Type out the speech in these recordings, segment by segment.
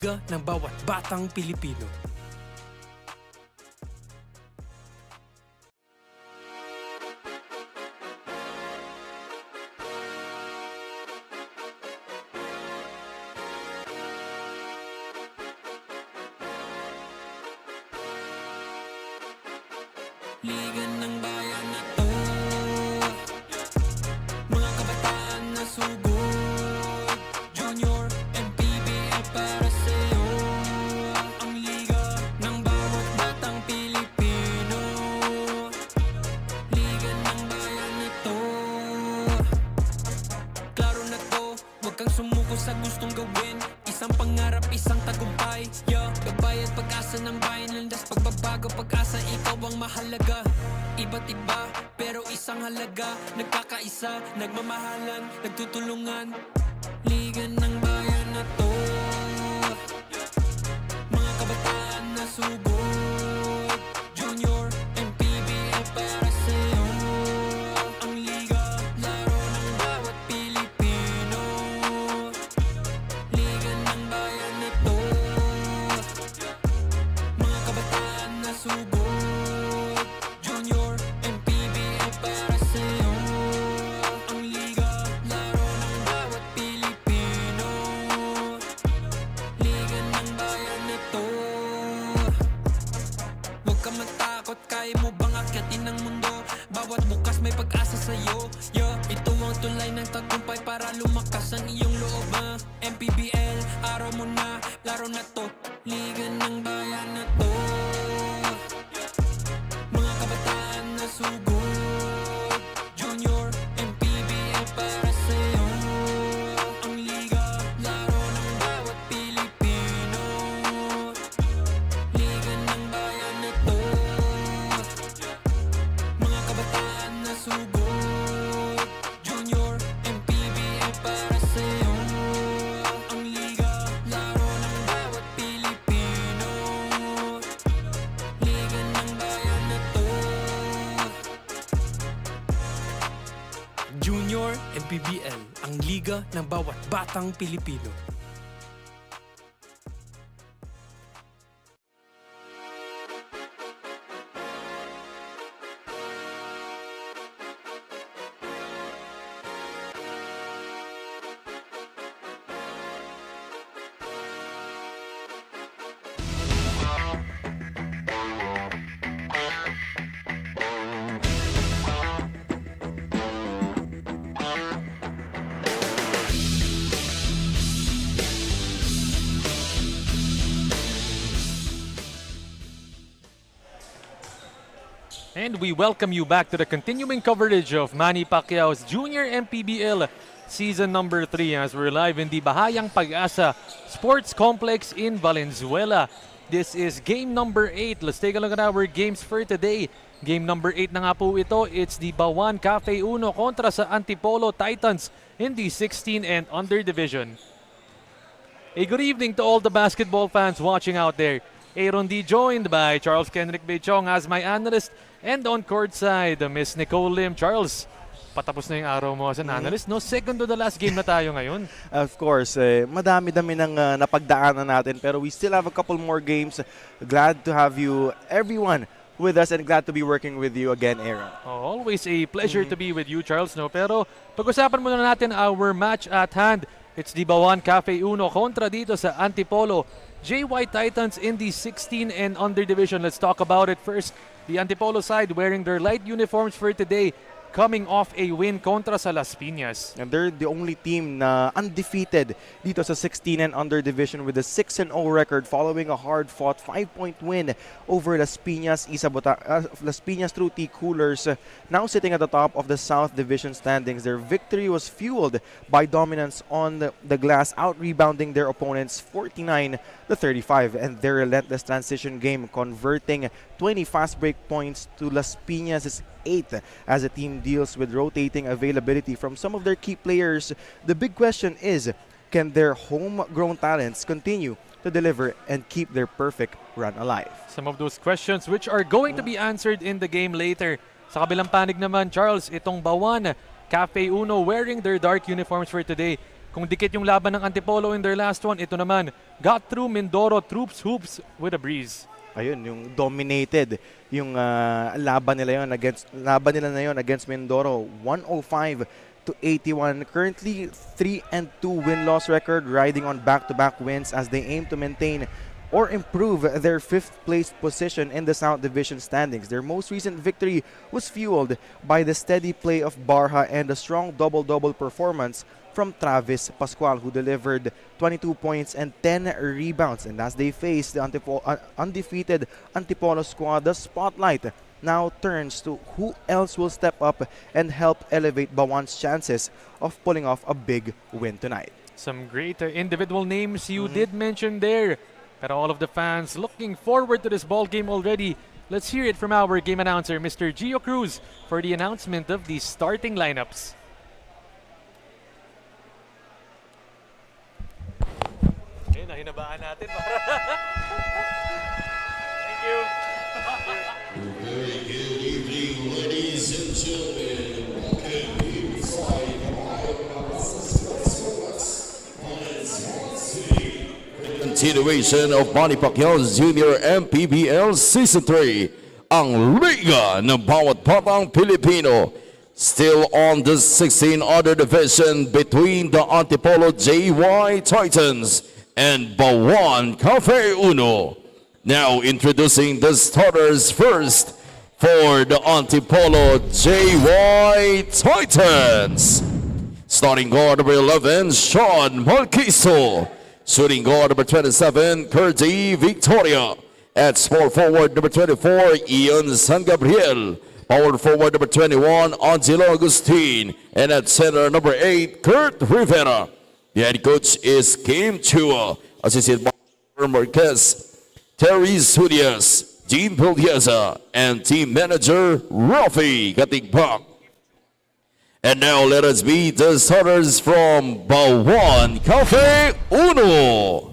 ng bawat batang Pilipino. Liga ng bayan na to, mga kabataan na sugod, Junior, MPBL para sa'yo. Ang liga ng bawat batang Pilipino. Liga ng bayan na to. Klaro na to, huwag kang sumuko sa gustong gawin. Isang pangarap, isang tagumpay, yeah. Gabay at pag-asa ng bayan, landas pagbabago, pag-asa, ikaw ang mahalaga. Iba't iba, pero isang halaga. Nagkakaisa, nagmamahalan, nagtutulungan. Liga ng bayan na to, mga kabataan na sugod, Junior, MPBL para sa'yo. Ang liga, laro ng bawat Pilipino. Liga ng bayan na to, mga kabataan na sugod, Junior, MPBL para sa'yo. Ang liga, laro ng bawat Pilipino. Liga ng bayan na to. Huwag ka matakot, kaya mo bang akyatin ang mundo? Bawat bukas may pag-asa sa'yo, yeah. Ito ang tulay ng tagumpay para lumakas ang iyong loob, MPBL, araw mo na, laro na to. Liga ng bayan na to, mga kabataan na sugod, Junior, MPBL para sa'yo. Ang liga, laro ng bawat Pilipino. Liga ng bayan na to, mga kabataan na sugod, Junior, MPBL para sa'yo. Ang liga, laro ng bawat Pilipino. Liga ng bayan na to. Junior MPBL, ang liga ng bawat batang Pilipino. And we welcome you back to the continuing coverage of Manny Pacquiao's Junior MPBL Season number 3 as we're live in the Bahayang PAG-ASA Sports Complex in Valenzuela. This is game number 8. Let's take a look at our games for today. Game number 8 na nga po ito. It's the BAUAN Cafe Uno kontra sa Antipolo Titans in the 16 and under division. A good evening to all the basketball fans watching out there. Aaron D. joined by Charles Kenrick Bechong as my analyst, and on court side, Miss Nicole Lim. Charles, patapos na yung araw mo as an analyst, no? Second to the last game na tayo ngayon. Of course, madami-dami ng napagdaanan natin, pero we still have a couple more games. Glad to have you, everyone, with us, and glad to be working with you again, Aaron. Oh, always a pleasure to be with you, Charles, no? Pero pag-usapan muna natin our match at hand. It's the BAUAN Cafe Uno kontra dito sa Antipolo JY Titans in the 16 and under division. Let's talk about it first. The Antipolo side wearing their light uniforms for today, coming off a win kontra sa Las Piñas. And they're the only team na undefeated dito sa 16 and under division with a 6-0 record following a hard-fought 5-point win over Las Piñas Las Piñas through T Coolers, now sitting at the top of the South Division standings. Their victory was fueled by dominance on the glass, out-rebounding their opponents 49-35, and their relentless transition game converting 20 fast break points to Las Piñas' 8 as the team deals with rotating availability from some of their key players. The big question is, can their homegrown talents continue to deliver and keep their perfect run alive? Some of those questions which are going to be answered in the game later. Sa kabilang panig naman, Charles, itong BAUAN Cafe Uno wearing their dark uniforms for today. kung dikit yung laban ng Antipolo in their last one, ito naman, got through Mindoro troops hoops with a breeze. Ayun, yung dominated yung laban nila na yon against Mindoro, 105-81. Currently 3-2 win-loss record, riding on back-to-back wins as they aim to maintain or improve their 5th place position in the South Division standings. Their most recent victory was fueled by the steady play of Barha and a strong double-double performance from Travis Pascual, who delivered 22 points and 10 rebounds. And as they face the undefeated Antipolo squad, the spotlight now turns to who else will step up and help elevate BAUAN's chances of pulling off a big win tonight. Some great individual names you did mention there. But all of the fans looking forward to this ball game already. Let's hear it from our game announcer, Mr. Gio Cruz, for the announcement of the starting lineups. Okay, nahinabaan natin. Thank you. Very good evening, ladies and gentlemen. Welcome inside continuation of Manny Pacquiao's Junior MPBL Season 3, ang Liga ng Bawat Batang Pilipino. Still on the 16 other division between the Antipolo JY Titans and BAUAN Cafe Uno. Now introducing the starters first for the Antipolo JY Titans. Starting guard number 11, Sean Marquiso. Shooting guard number 27, Curdy Victoria. At small forward number 24, Ian San Gabriel. Power forward number 21, Angelo Agustin. And at center number 8, Kurt Rivera. The head coach is Kim Chua. Assisted by Marquez, Terry Sudias, Jean Pildieza, and team manager Rafi Katigbak. And now let us meet the starters from BAUAN Cafe Uno.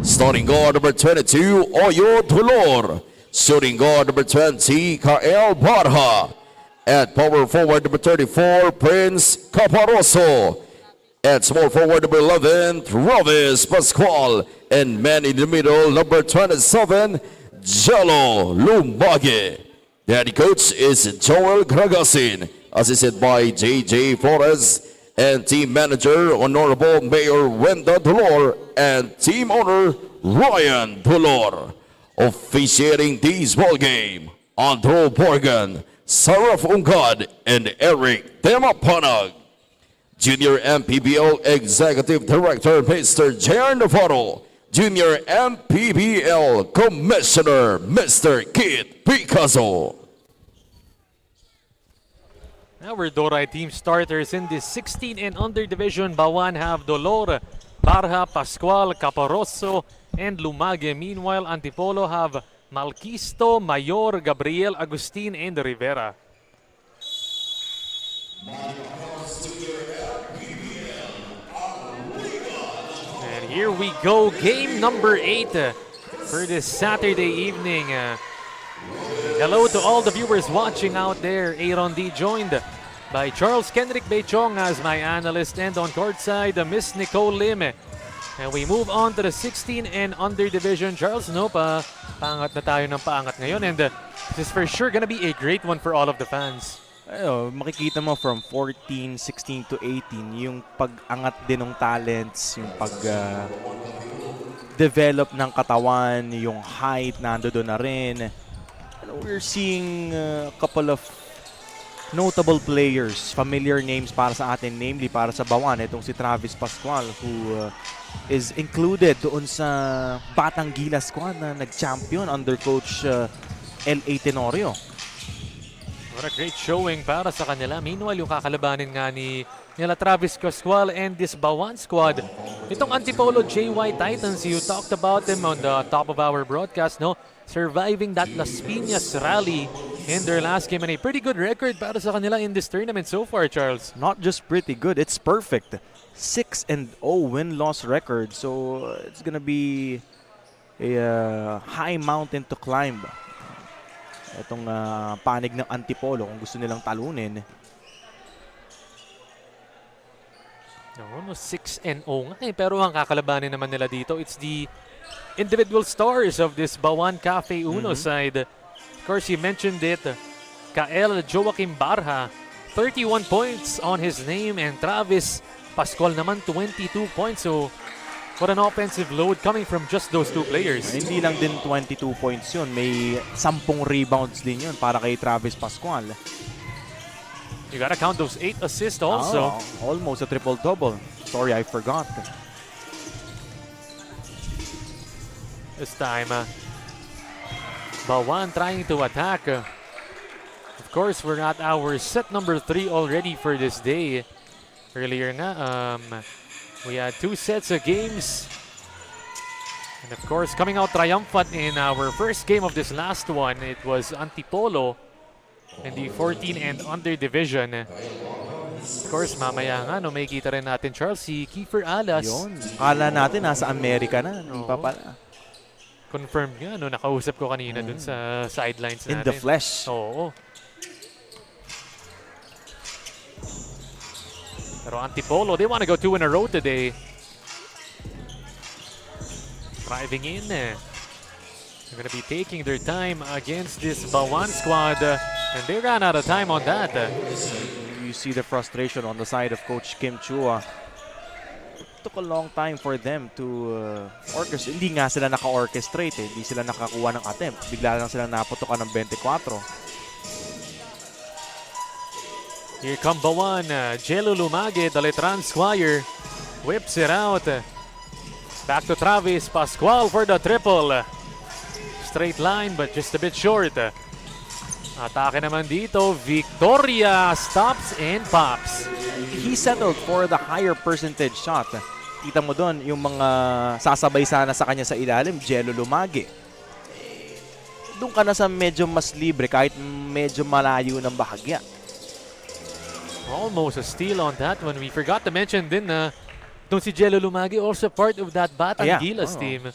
Starting guard number 22, Oyo Dolor. Shooting guard number 20, Kael Barha. At power forward number 34, Prince Caparoso. At small forward number 11, Travis Pascual. And man in the middle, number 27, Jello Lumage. The head coach is Joel Gragasin. Assisted by J.J. Flores and team manager Honorable Mayor Wenda Dolor and team owner Ryan Dolor. Officiating this ball game, Andrew Borgan, Saraf Ungad, and Eric Demapanag. Junior MPBL Executive Director Mr. J.R. Navarro. Junior MPBL Commissioner Mr. Kit Picasso. Our Doray team starters in this 16 and under division. BAUAN have Dolor, Barha, Pascual, Caparoso, and Lumage. Meanwhile, Antipolo have Malquisto, Mayor, Gabriel, Agustin, and Rivera. And here we go, game number 8 for this Saturday evening. Hello to all the viewers watching out there. Aaron D joined by Charles Kendrick Bechong as my analyst, and on courtside, Miss Nicole Lim. And we move on to the 16 and under division. Charles, no pa, paangat na tayo ng paangat ngayon, and this is for sure gonna be a great one for all of the fans. Makikita mo from 14, 16 to 18, yung pag-angat din ng talents, yung pag-develop ng katawan, yung height, nandoon na rin. We're seeing a couple of notable players, familiar names para sa atin, namely para sa BAUAN. Itong si Travis Pascual, who is included doon sa Batang Gilas squad na nag-champion under coach L.A. Tenorio. What a great showing para sa kanila. Meanwhile, yung kakalabanin nga nila Travis Pascual and this BAUAN squad, itong Antipolo JY Titans, you talked about them on the top of our broadcast, no? Surviving that Las Piñas rally in their last game, and a pretty good record para sa kanila in this tournament so far, Charles. Not just pretty good, it's perfect. 6-0 win-loss record, so it's gonna be a high mountain to climb. Itong panig ng Antipolo kung gusto nilang talunin. No, 6-0 nga eh. Pero ang kakalabanin naman nila dito, it's the individual stars of this BAUAN Cafe Uno side. Of course, you mentioned it. Kael Joaquim Barha, 31 points on his name. And Travis Pascual naman, 22 points. So, what an offensive load coming from just those two players. Hindi lang din 22 points yun. May 10 rebounds din yun para kay Travis Pascual. You gotta count those 8 assists also. Almost a triple-double. Sorry, I forgot. This time, BAUAN trying to attack. Of course, we're at our set number 3 already for this day. Earlier nga, we had 2 sets of games. And of course, coming out triumphant in our first game of this last one, it was Antipolo in the 14 and under division. Of course, mamaya nga, no, may kita rin natin, Charles, si Kiefer Alas. Yun. Kala natin nasa Amerika na. Hindi pa pala. Confirmed nga, no, nakausap ko kanina dun sa sidelines natin. In the flesh. Oo. Pero Antipolo, they want to go 2 in a row today. Driving in. They're going to be taking their time against this BAUAN squad. And they ran out of time on that. You see the frustration on the side of Coach Kim Chua. It took a long time for them to orchestrate. Hindi nga sila naka-orchestrate. Hindi sila nakakuha ng attempt. Bigla lang sila naputokan ng 24. Here come BAUAN. Jello Lumage, the Letran Squire, whips it out. Back to Travis Pascual for the triple. Straight line but just a bit short. Atake naman dito, Victoria stops and pops. He settled for the higher percentage shot. Kita mo doon yung mga sasabay sana sa kanya sa ilalim, Jello Lumage. Doon ka na sa medyo mas libre kahit medyo malayo ng bahagya. Almost a steal on that one. We forgot to mention din na doon si Jello Lumage also part of that Batang Gilas team.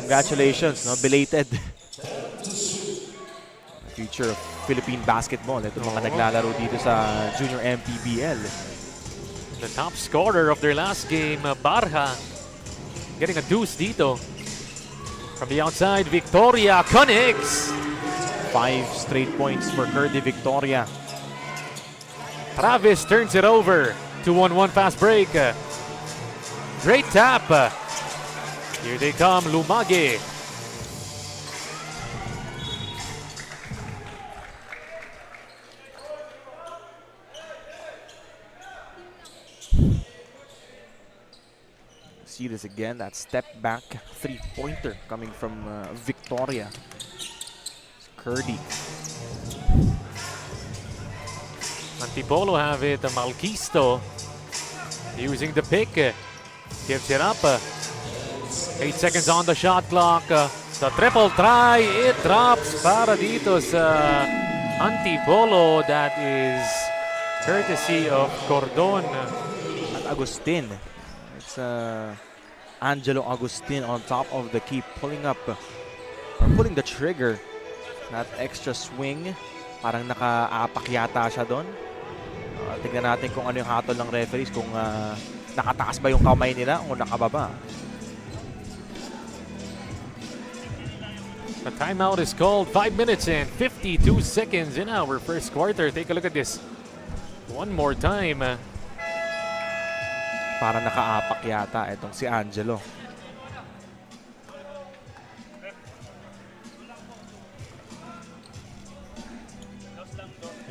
Congratulations, no? Belated. Future of Philippine basketball. Ito mga naglalaro dito sa Junior MPBL. The top scorer of their last game, Barha, getting a deuce dito. From the outside, Victoria connects. 5 straight points for Curdy Victoria. Travis turns it over. 2-on-1 fast break. Great tap. Here they come, Lumage. See this again, that step back 3-pointer coming from Victoria. Curdy. Antipolo have it. Malquisto using the pick. Gives it up. 8 seconds on the shot clock. The triple try. It drops para dito sa Antipolo. That is courtesy of Cordon. At Agustin. It's Angelo Agustin on top of the key, pulling up or pulling the trigger. That extra swing, parang nakaapak yata siya doon. Tignan natin kung ano yung hatol ng referees, kung nakataas ba yung kamay nila o nakababa. The timeout is called. 5 minutes and 52 seconds in our first quarter. Take a look at this one more time. Para nakaapak yata itong si Angelo.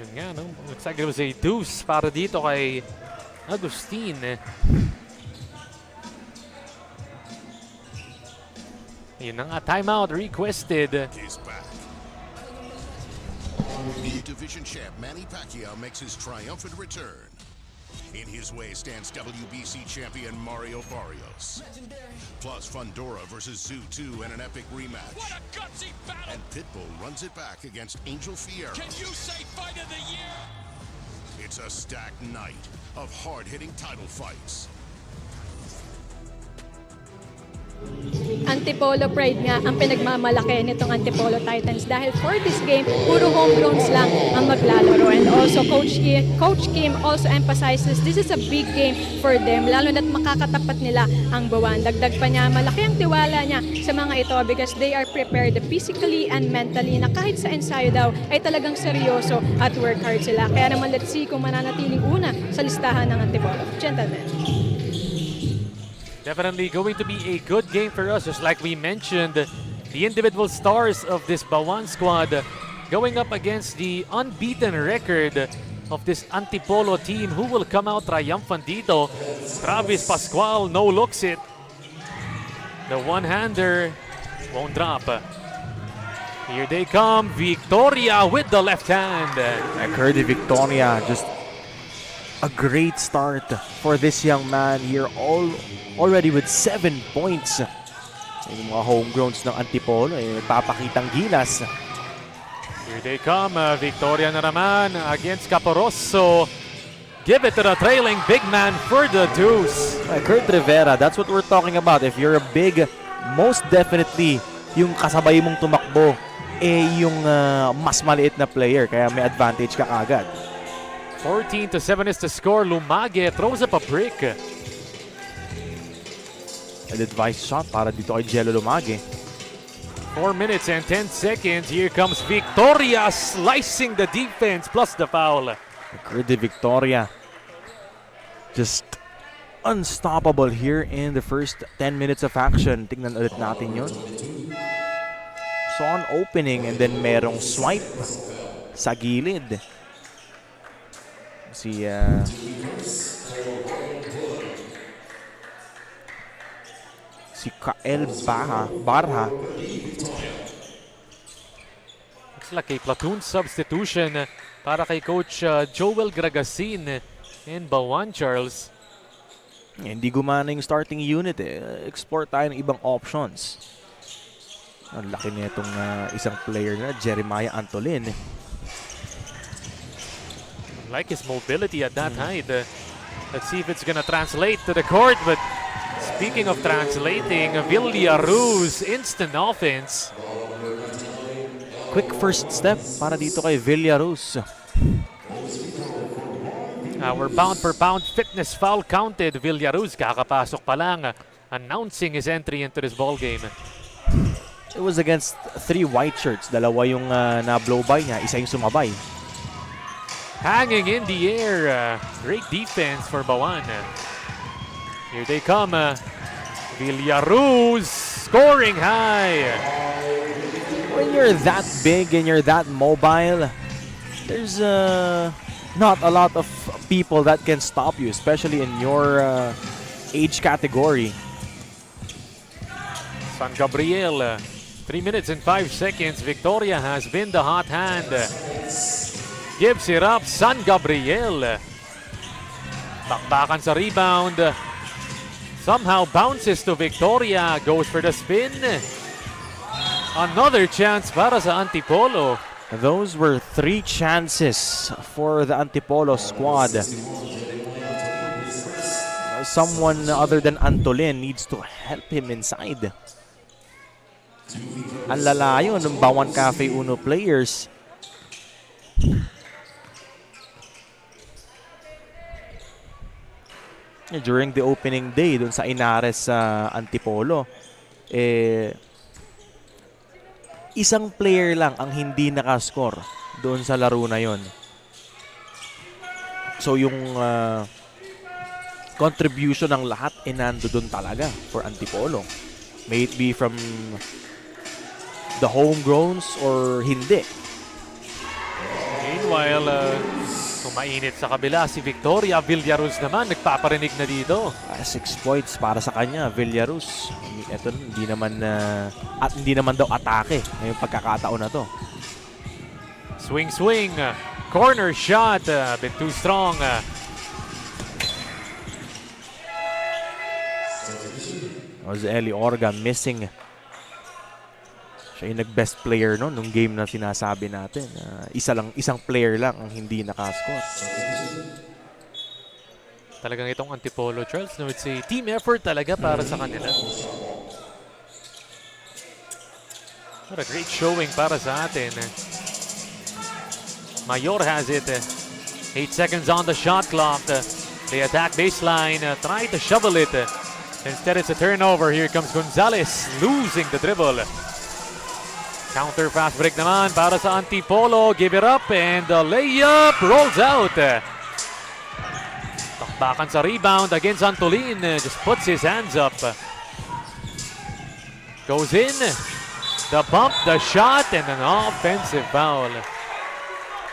Yun nga, no? Looks like it was a deuce para dito kay Agustin. Yun na nga, timeout requested. New division champ Manny Pacquiao makes his triumphant return. In his way stands WBC champion Mario Barrios. Plus Fundora versus Zoo 2 in an epic rematch. What a gutsy battle! And Pitbull runs it back against Angel Fierro. Can you say fight of the year? It's a stacked night of hard-hitting title fights. Antipolo pride nga ang pinagmamalaki nitong Antipolo Titans dahil for this game, puro homegrowns lang ang maglalaro. And also, Coach Kim also emphasizes this is a big game for them, lalo na't makakatapat nila ang BAUAN. Dagdag pa niya, malaki ang tiwala niya sa mga ito because they are prepared physically and mentally na kahit sa ensayo daw ay talagang seryoso at work hard sila. Kaya naman let's see kung mananatiling una sa listahan ng Antipolo. Gentlemen. Definitely going to be a good game for us. Just like we mentioned, the individual stars of this BAUAN squad going up against the unbeaten record of this Antipolo team. Who will come out triumphant dito? Travis Pascual, no looks it. The one-hander won't drop. Here they come, Victoria with the left hand. Curdy Victoria, just a great start for this young man here, already with 7 points. Yung mga homegrowns ng Antipolo, nagpapakitang gilas. Here they come, Victoria na naman against Caporoso. Give it to the trailing big man for the deuce. Kurt Rivera, that's what we're talking about. If you're a big, most definitely, yung kasabay mong tumakbo, yung mas maliit na player, kaya may advantage ka agad. 14-7 is the score. Lumage throws up a brick. An advice shot para dito kay Jello Lumage. 4 minutes and 10 seconds. Here comes Victoria slicing the defense plus the foul. Curdy Victoria just unstoppable here in the first 10 minutes of action. Tingnan ulit natin yun. Saw an opening and then merong swipe sa gilid. Si Kael Barha. Looks like a platoon substitution para kay Coach Joel Gragasin in BAUAN, Charles. Hindi gumana yung starting unit Explore tayo ng ibang options. Ang laki nitong isang player na Jeremiah Antolin. Like his mobility at that height. Let's see if it's gonna translate to the court. But speaking of translating, Villaruz instant offense. Quick first step para dito kay Villaruz. Our pound for pound fitness foul counted. Villaruz kakapasok pa lang, announcing his entry into this ball game. It was against 3 white shirts. Dalawa yung na-blow by niya, isa yung sumabay. Hanging in the air. Great defense for BAUAN. Here they come. Villaruz scoring high. When you're that big and you're that mobile, there's not a lot of people that can stop you, especially in your age category. San Gabriel. 3 minutes and 5 seconds. Victoria has been the hot hand. Gives it up, San Gabriel. Bakbakan sa rebound. Somehow bounces to Victoria. Goes for the spin. Another chance para sa Antipolo. Those were 3 chances for the Antipolo squad. Someone other than Antolin needs to help him inside. Ang lalayo ng BAUAN Cafe Uno players. During the opening day dun sa Inares sa Antipolo, isang player lang ang hindi nakascore doon sa laro na yon. So yung contribution ng lahat nando doon talaga for Antipolo. May it be from the homegrowns or hindi. Meanwhile, mainit sa kabila si Victoria. Villaruz naman nagpaparinig na dito. 6 points para sa kanya, Villaruz. Ito hindi naman at hindi naman daw atake ngayong pagkakataon na to. Swing, corner shot, a bit too strong. Eli Orga missing. Siya yung nag-best player no nung game na sinasabi natin. Isang player lang ang hindi nakascore. Talagang itong Antipolo, Charles, no, it's a team effort talaga para sa kanila. What a great showing para sa atin. Mayor has it. 8 seconds on the shot clock. They attack baseline, try to shovel it. Instead, it's a turnover. Here comes Gonzalez, losing the dribble. Counter fast break naman para sa Antipolo. Give it up and the layup rolls out. Takbakan sa rebound against Antolin. Just puts his hands up. Goes in. The bump, the shot, and an offensive foul.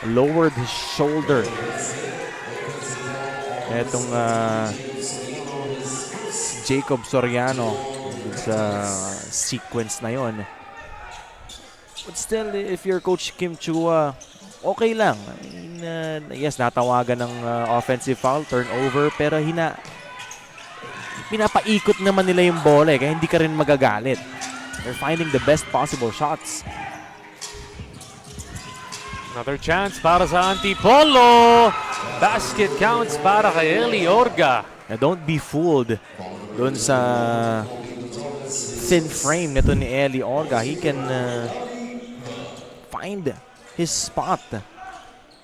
Lowered his shoulder. Etong Jacob Soriano sa sequence na yon. But still, if you're Coach Kim Chua, okay lang. I mean, yes, natawagan ng offensive foul, turnover, pero pinapaikot naman nila yung bola kaya hindi ka rin magagalit. They're finding the best possible shots. Another chance para sa Antipolo. Basket counts para kay Eli Orga. Now, don't be fooled doon sa thin frame nito ni Eli Orga. He can find his spot.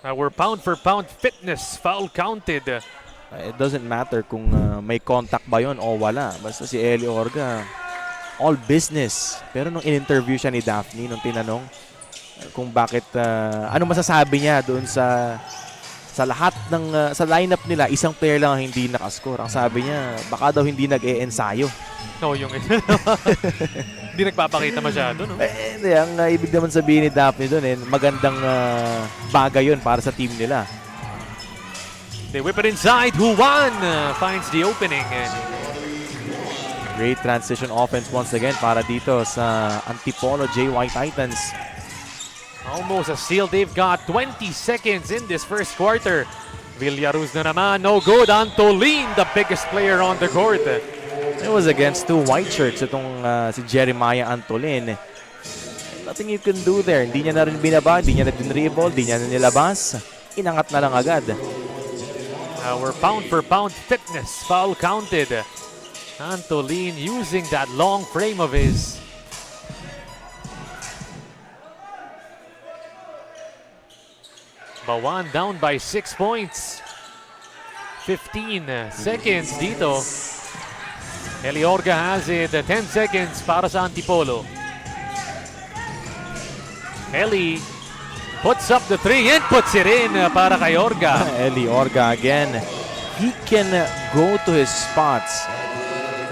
Our pound for pound fitness foul counted. It doesn't matter kung may contact ba yun o wala. Basta si Eli Orga, all business. Pero nung in-interview siya ni Daphne, nung tinanong kung bakit, ano masasabi niya doon sa lahat ng, sa lineup nila, isang player lang ang hindi nakascore. Ang sabi niya, baka daw hindi nag-e-ensayo. No, yung hindi nagpapakita masyado, no? Hindi, ang ibig naman sabihin ni Daphne doon, magandang bagay yun para sa team nila. They whip it inside. Juan finds the opening. Great transition offense once again para dito sa Antipolo JY Titans. Almost a steal. They've got 20 seconds in this first quarter. Villaruz na naman. No good. Antolin, the biggest player on the court. It was against two white shirts itong si Jeremiah Antolin. Nothing you can do there. Hindi niya na rin binaba, hindi niya na dinribble, hindi niya na nilabas. Inangat na lang agad. Our pound for pound fitness foul counted. Antolin using that long frame of his. BAUAN down by 6 points. 15 seconds dito. Eli Orga has it. 10 seconds para sa Antipolo. Eli puts up the 3 and puts it in para kay Orga. Eli Orga again. He can go to his spots.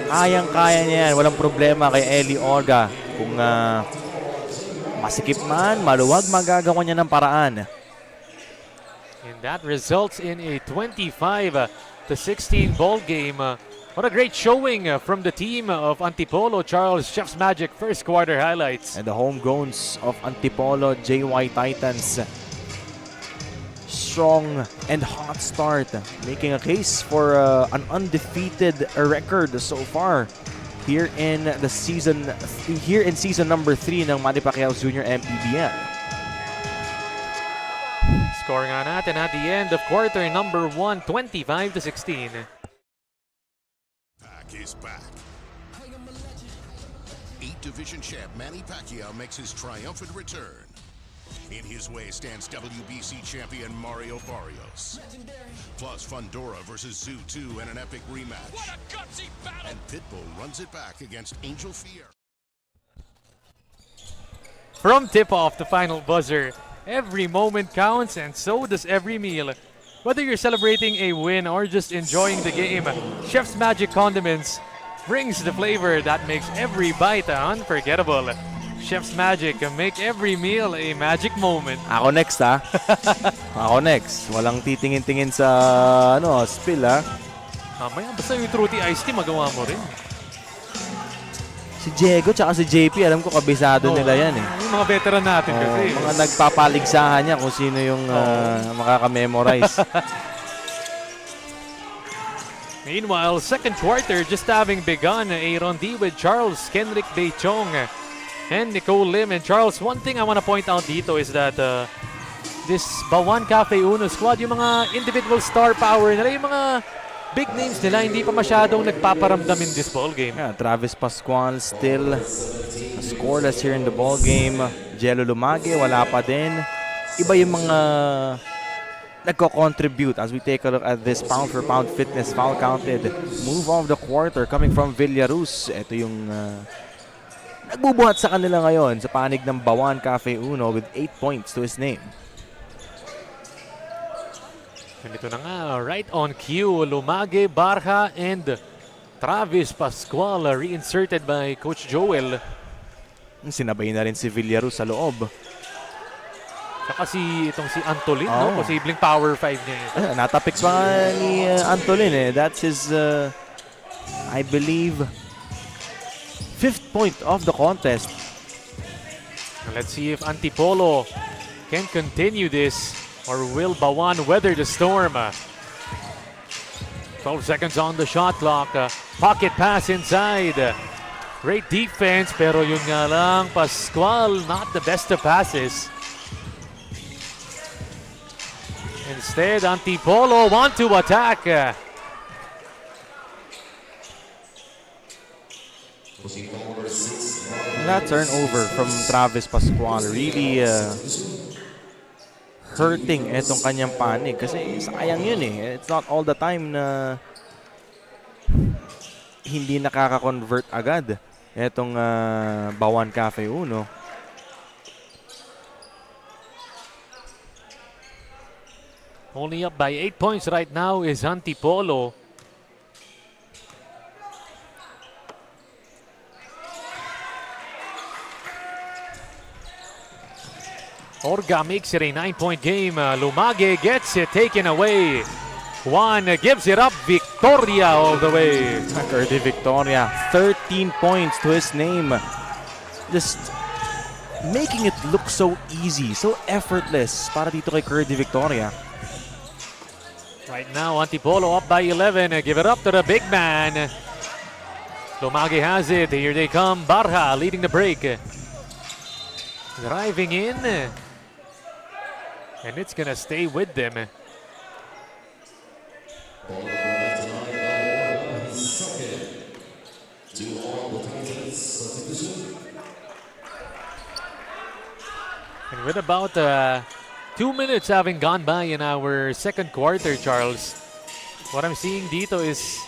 Kayang-kaya niya yan. Walang problema kay Eli Orga. Kung masikip man, maluwag, magagawa niya ng paraan. And that results in a 25-16 ball game. What a great showing from the team of Antipolo. Charles, Chef's Magic first quarter highlights. And the homegrowns of Antipolo JY Titans. Strong and hot start, making a case for an undefeated record so far here in season number 3 ng Manny Pacquiao Jr. MPBL. Scoring on natin at the end of quarter number 1, 25-16. Pac is back. 8-division champ Manny Pacquiao makes his triumphant return. In his way stands WBC champion Mario Barrios. Plus Fundora versus Zoo 2 in an epic rematch. What a gutsy battle! And Pitbull runs it back against Angel Fier. From tip-off to final buzzer, every moment counts and so does every meal. Whether you're celebrating a win or just enjoying the game, Chef's Magic Condiments brings the flavor that makes every bite unforgettable. Chef's Magic, make every meal a magic moment. Ako next ha. Ako next. Walang titingin-tingin sa spill ha. Mamaya basta yung Fruity Iced Tea magawa mo rin. Si Diego tsaka si JP, alam ko kabisado nila yan eh. Yung mga veteran natin kasi. Mga nagpapaligsahan niya kung sino yung makaka-memorize. Meanwhile, second quarter just having begun. Aaron D with Charles, Kenrick Beichong, and Nicole Lim. And Charles, one thing I want to point out dito is that this BAUAN Cafe Uno squad, yung mga individual star power nila, yung mga big names nila, hindi pa masyadong nagpaparamdam in this ball game. Yeah, Travis Pascual still scoreless here in the ball game. Jello Lumage, wala pa din. Iba yung mga nagko-contribute as we take a look at this pound-for-pound fitness foul counted move of the quarter coming from Villaruz. Ito yung nagbubuhat sa kanila ngayon sa panig ng BAUAN Cafe Uno with 8 points to his name. Ganito na nga, right on cue, Lumage, Barha, and Travis Pascual reinserted by Coach Joel. Sinabay na rin si Villaruz sa loob. Saka itong si Antolin, no? Posibleng power 5 niya. Natapik pa ni Antolin eh. That's his, I believe, 5th point of the contest. Let's see if Antipolo can continue this or will BAUAN weather the storm. 12 seconds on the shot clock. Pocket pass inside. Great defense, pero yun nga lang, Pascual, not the best of passes. Instead, Antipolo want to attack. That turnover from Travis Pascual really hurting etong kanyang panig kasi sayang yun eh. It's not all the time na hindi nakaka-convert agad etong BAUAN Cafe Uno. Only up by 8 points right now is Antipolo. Orga makes it a 9-point game. Lumage gets it taken away. Juan gives it up. Victoria all the way. Curdy Victoria, 13 points to his name. Just making it look so easy, so effortless para dito kay Curdy Victoria. Right now, Antipolo up by 11. Give it up to the big man. Lumage has it. Here they come. Barha leading the break. Driving in. And it's gonna stay with them. And with about 2 minutes having gone by in our second quarter, Charles, what I'm seeing dito is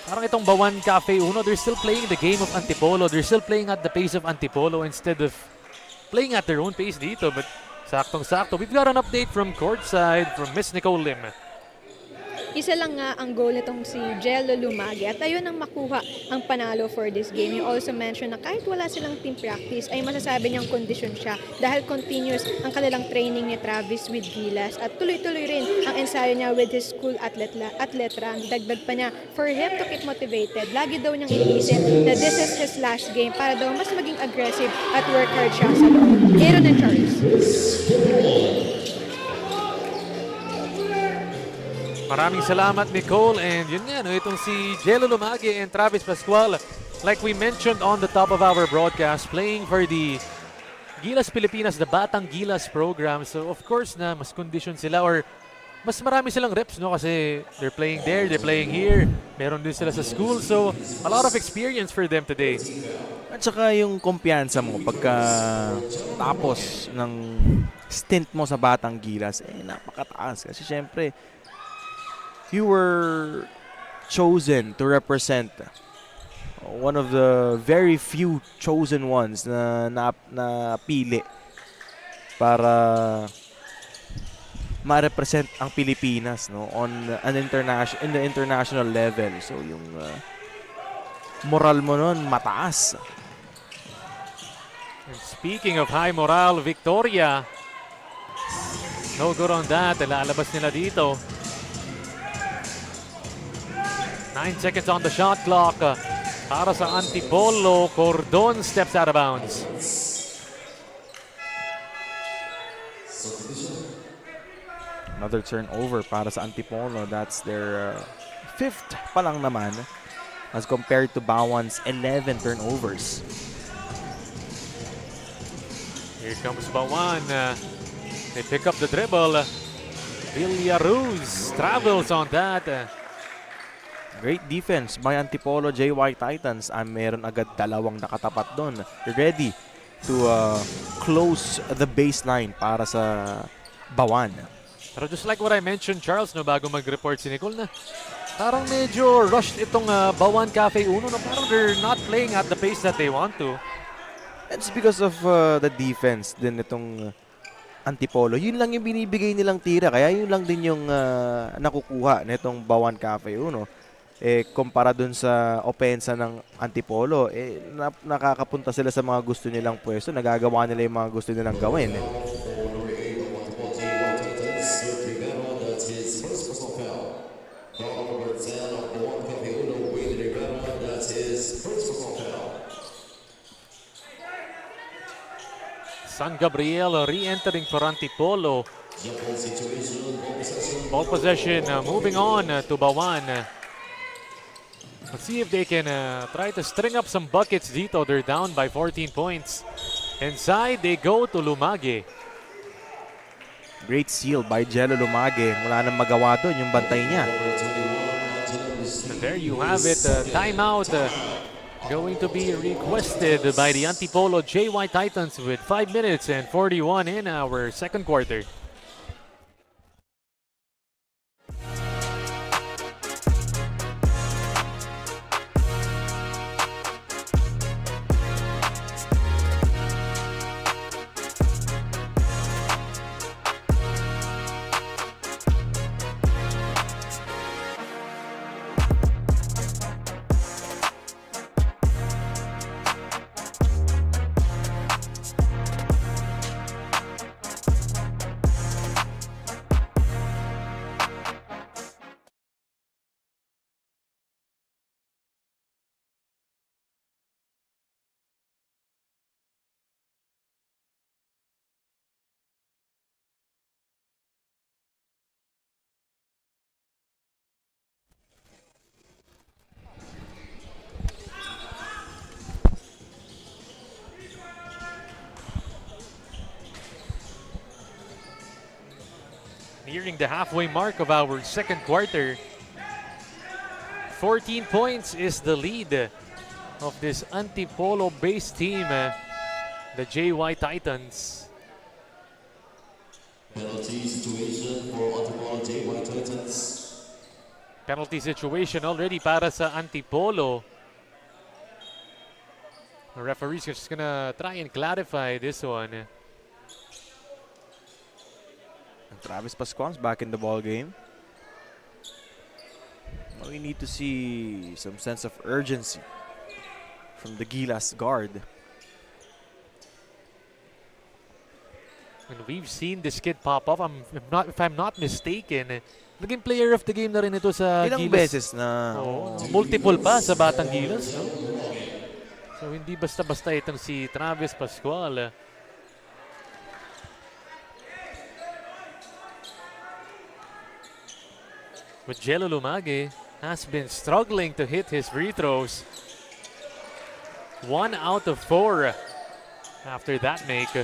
parang itong BAUAN Cafe Uno, they're still playing the game of Antipolo. They're still playing at the pace of Antipolo instead of playing at their own pace dito. But saktong-sakto. We've got an update from courtside from Miss Nicole Lim. Isa lang nga ang goal nitong si Jello Lumage at ayun ang makuha ang panalo for this game. You also mentioned na kahit wala silang team practice ay masasabi niyang kondisyon siya dahil continuous ang kanilang training ni Travis with Gilas at tuloy-tuloy rin ang ensayo niya with his school atleta. Dagdag pa niya for him to keep motivated. Lagi daw niyang iniisip na this is his last game para daw mas maging aggressive at work hard siya sa loob. Aaron and Charles. Maraming salamat, Nicole. And yun nga, no, itong si Jello Lumage and Travis Pascual, like we mentioned on the top of our broadcast, playing for the Gilas Pilipinas, the Batang Gilas program. So, of course, na mas condition sila or mas marami silang reps, no? Kasi they're playing there, they're playing here. Meron din sila sa school. So, a lot of experience for them today. At saka yung kumpiyansa mo pagka tapos ng stint mo sa Batang Gilas, napakataas. Kasi syempre, you were chosen to represent one of the very few chosen ones na napili para ma-represent ang Pilipinas, no, on an in the international level. So yung moral mo nun mataas. And speaking of high morale, Victoria, no good on that. Lalabas nila dito. 9 seconds on the shot clock. Para sa Antipolo, Cordon steps out of bounds. Another turnover para sa Antipolo. That's their 5th pa lang naman as compared to BAUAN's 11 turnovers. Here comes BAUAN. They pick up the dribble. Villaruz travels on that. Great defense by Antipolo JY Titans. Meron agad dalawang nakatapat doon. Ready to close the baseline para sa BAUAN. Pero just like what I mentioned, Charles, no, bago mag-report si Nicole na parang medyo rushed itong BAUAN Cafe Uno. No? Parang they're not playing at the pace that they want to. It's because of the defense din itong Antipolo. Yun lang yung binibigay nilang tira. Kaya yun lang din yung nakukuha nitong BAUAN Cafe Uno. Kumpara dun sa opensa ng Antipolo, nakakapunta sila sa mga gusto nilang pwesto. Nagagawa nila yung mga gusto nilang gawin. San Gabriel re-entering for Antipolo. Ball possession moving on to BAUAN. Let's see if they can try to string up some buckets dito. They're down by 14 points. Inside they go to Lumage. Great steal by Jello Lumage. Wala nang magawa doon yung bantay niya. And there you have it. Timeout going to be requested by the Antipolo JY Titans with 5 minutes and 41 in our second quarter. Nearing the halfway mark of our second quarter. 14 points is the lead of this Antipolo-based team, the JY Titans. Penalty situation for Antipolo JY Titans. Penalty situation already para sa Antipolo. The referee's just gonna try and clarify this one. Travis Pascual's back in the ball game. We need to see some sense of urgency from the Gilas guard. And we've seen this kid pop up. If I'm not mistaken, naging player of the game na rin ito sa Ilang Gilas. beses na. Multiple pa sa Batang Gilas, no? So hindi basta-basta itong si Travis Pascual. But Jello Lumage has been struggling to hit his free throws. 1 out of 4 after that make.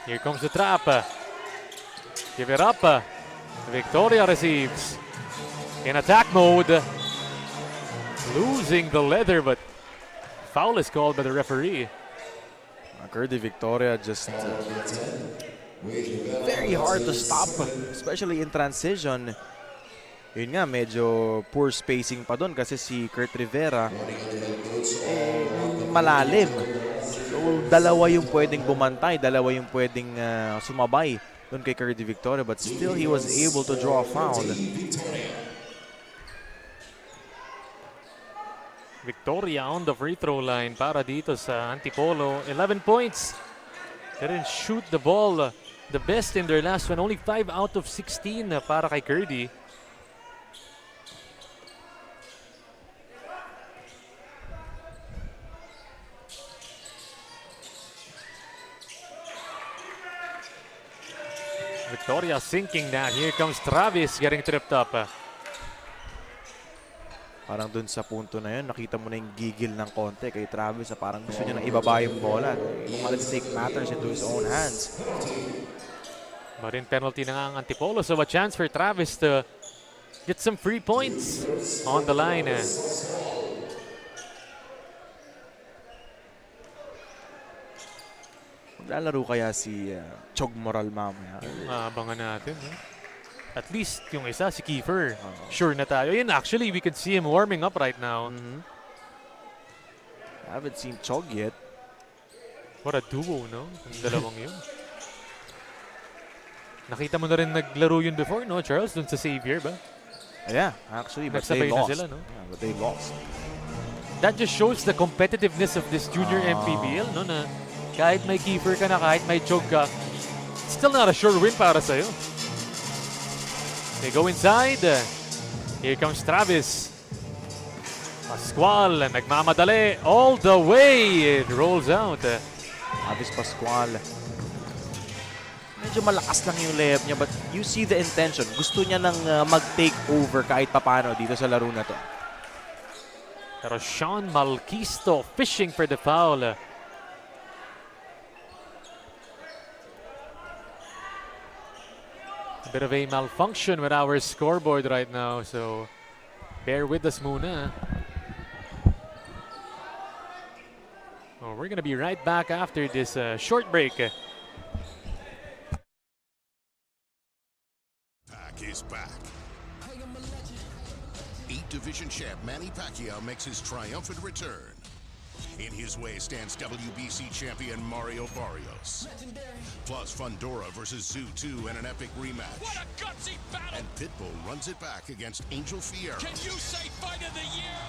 Here comes the trap. Give it up. Victoria receives. In attack mode. Losing the leather, but foul is called by the referee. Curdy Victoria just very hard to stop, especially in transition. Yun nga, medyo poor spacing pa doon kasi si Kurt Rivera malalim. So, dalawa yung pwedeng bumantay, dalawa yung pwedeng sumabay doon kay Curdy Victoria, but still he was able to draw a foul. Victoria on the free throw line para dito sa Antipolo. 11 points. They didn't shoot the ball the best in their last one. Only 5 out of 16 para kay Curdy. Victoria sinking that. Here comes Travis getting tripped up. Parang dun sa punto na yun, nakita mo na yung gigil ng konti kay Travis. Parang gusto niya nang ibaba yung bola. He wanted to take matters into his own hands. But in penalty na nga ang Antipolo. So a chance for Travis to get some free points on the line. Maglalaro kaya si Chog Moral mamaya? Abangan natin. At least yung isa, si Kiefer. Sure na tayo. Yun, actually, we could see him warming up right now. I haven't seen Chog yet. What a duo, no? Ang dalawang yun. Nakita mo na rin naglaro yun before, no, Charles? Dun sa Xavier ba? Yeah, actually, but they Nagsabay na lost. sila, no? Yeah, but they lost. That just shows the competitiveness of this junior MPBL, no? Na kahit may Kiefer ka na, kahit may Chog ka, still not a sure win para sa'yo. They go inside. Here comes Travis. Pascual, nagmamadali all the way. It rolls out. Travis Pascual. Medyo malakas lang yung layup niya, but you see the intention. Gusto niya nang mag-take over kahit papano dito sa laro na to. Pero Sean Malquisto fishing for the foul. A bit of a malfunction with our scoreboard right now, so bear with us muna. Oh, we're gonna be right back after this short break. PAC is back. 8 division champ Manny Pacquiao makes his triumphant return. In his way stands WBC champion Mario Barrios. Plus Fundora versus Zoo 2 in an epic rematch. What a gutsy battle! And Pitbull runs it back against Angel Fierro. Can you say fight of the year?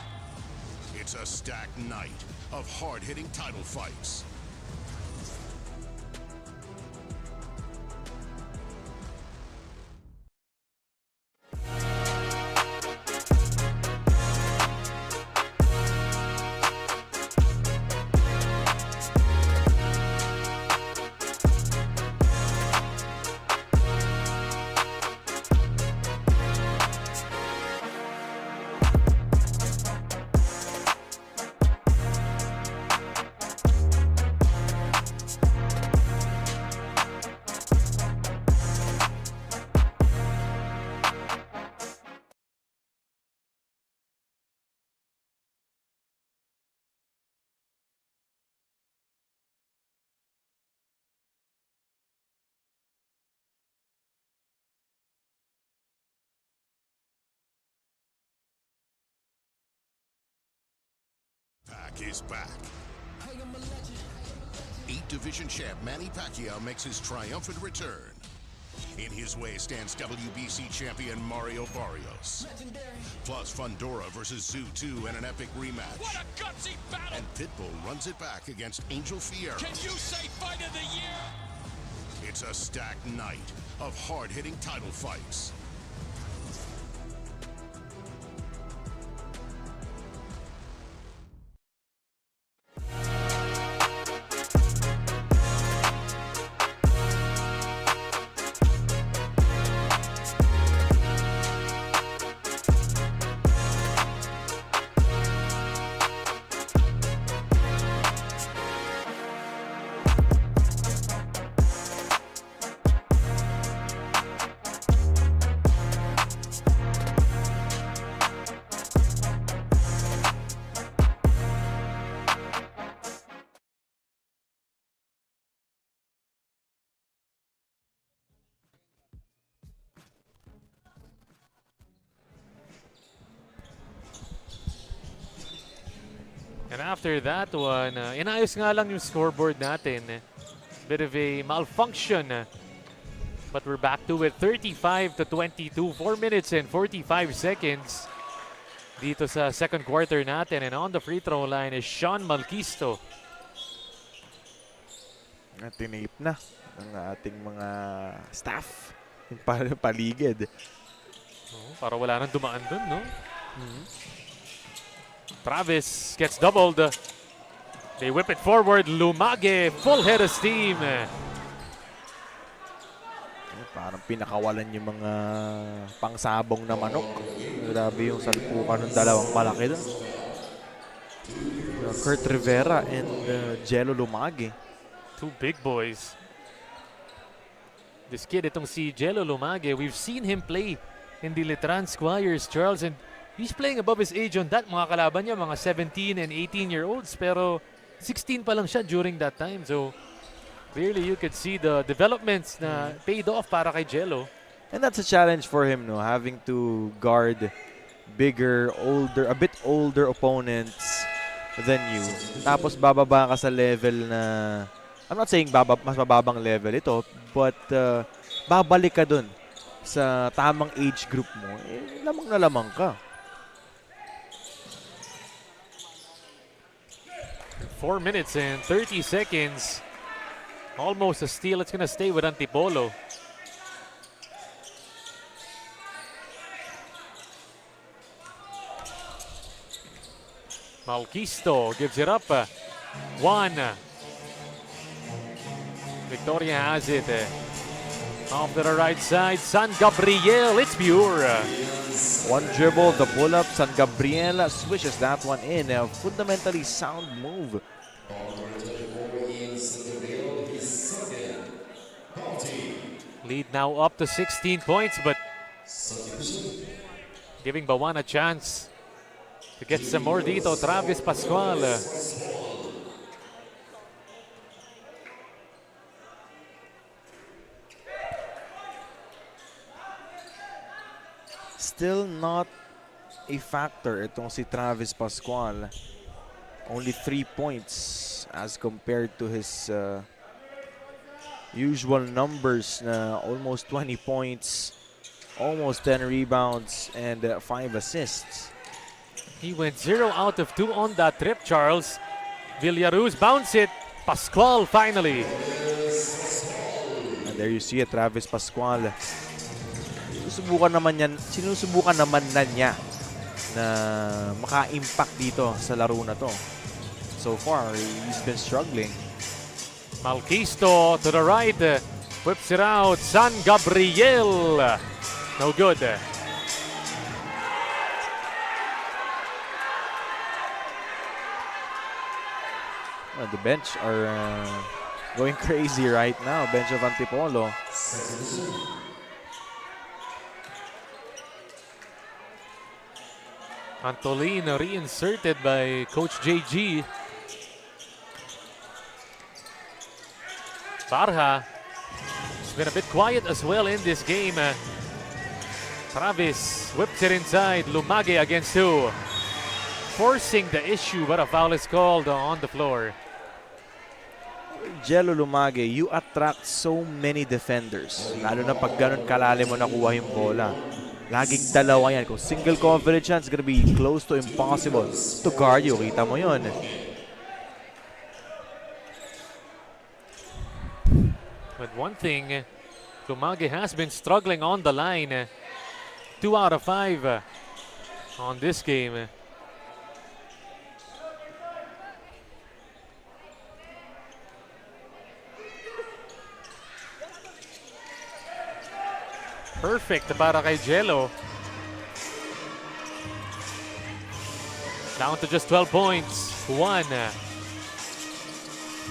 It's a stacked night of hard-hitting title fights. PAC is back. 8 division champ Manny Pacquiao makes his triumphant return. In his way stands WBC champion Mario Barrios. Plus Fundora versus Zoo 2 in an epic rematch. What a gutsy battle! And Pitbull runs it back against Angel Fierro. Can you say fight of the year? It's a stacked night of hard-hitting title fights. And after that one, inayos nga lang yung scoreboard natin. Bit of a malfunction. But we're back to it, 35-22, 4 minutes and 45 seconds dito sa second quarter natin. And on the free throw line is Sean Malquisto. Tinape na ng ating mga staff yung paligid. Oh, para wala nang dumaan dun, no? Travis gets doubled. They whip it forward. Lumage, full head of steam. Parang pinakawalan yung mga pangsabong na manok. Grabe yung salpukan ng dalawang malaki doon. Kurt Rivera and Jello Lumage. Two big boys. This kid, itong si Jello Lumage, we've seen him play in the Letran Squires, Charles. And he's playing above his age on that. Mga kalaban niya, mga 17 and 18-year-olds. Pero 16 pa lang siya during that time. So, clearly you could see the developments na paid off para kay Jello. And that's a challenge for him, no? Having to guard bigger, older, a bit older opponents than you. Tapos bababa ka sa level na, I'm not saying mas mababang level ito, but babalik ka dun sa tamang age group mo. Lamang na lamang ka. 4 minutes and 30 seconds. Almost a steal. It's gonna stay with Antipolo. Malquisto gives it up. One. Victoria has it. Off to the right side. San Gabriel. It's pure. One dribble, the pull-up. San Gabriel swishes that one in. A fundamentally sound move. Lead now up to 16 points, but giving BAUAN a chance to get some more dito. Travis Pascual. Still not a factor itong si Travis Pascual. Only 3 points as compared to his usual numbers na almost 20 points, almost 10 rebounds, and 5 assists. He went 0 out of 2 on that trip, Charles. Villaruz bounce it. Pascual finally. And there you see it, Travis Pascual. Sinusubukan naman na niya na maka-impact dito sa laro na to. So far, he's been struggling. Malquisto to the right. Whips it out. San Gabriel. No good. Well, the bench are going crazy right now. Bench of Antipolo. Antolin reinserted by Coach JG. Barha has been a bit quiet as well in this game. Travis whips it inside. Lumage against 2. Forcing the issue, but a foul is called on the floor. Jello Lumage, you attract so many defenders. Lalo na pag ganun kalalim mo nakuha yung bola. Laging dalawa yan. Kung single coverage yan, it's gonna be close to impossible to guard you. Kita mo yun. But one thing, Lumage has been struggling on the line. 2 out of 5 on this game. Perfect para kay Jello. Down to just 12 points. 1.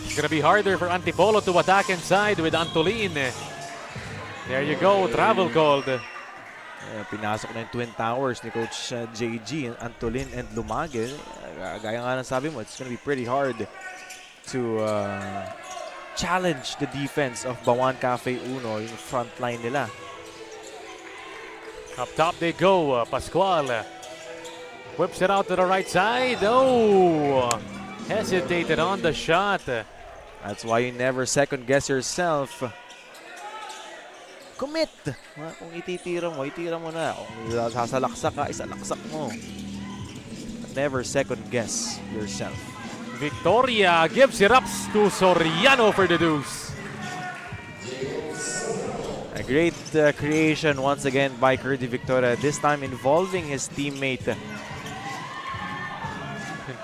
It's gonna be harder for Antipolo to attack inside with Antolin. There you go, travel called. Pinasok na yung Twin Towers ni Coach JG, Antolin and Lumage. Gaya nga ng sabi mo, it's gonna be pretty hard to challenge the defense of BAUAN Cafe Uno, yung front line nila. Up top they go. Pascual whips it out to the right side. Oh, hesitated on the shot. That's why you never second guess yourself. Commit! Kung ititira mo na. Kung sasalaksak ka, isalaksak mo. Never second guess yourself. Victoria gives it up to Soriano for the deuce. A great creation once again by Curdy Victoria, this time involving his teammate. And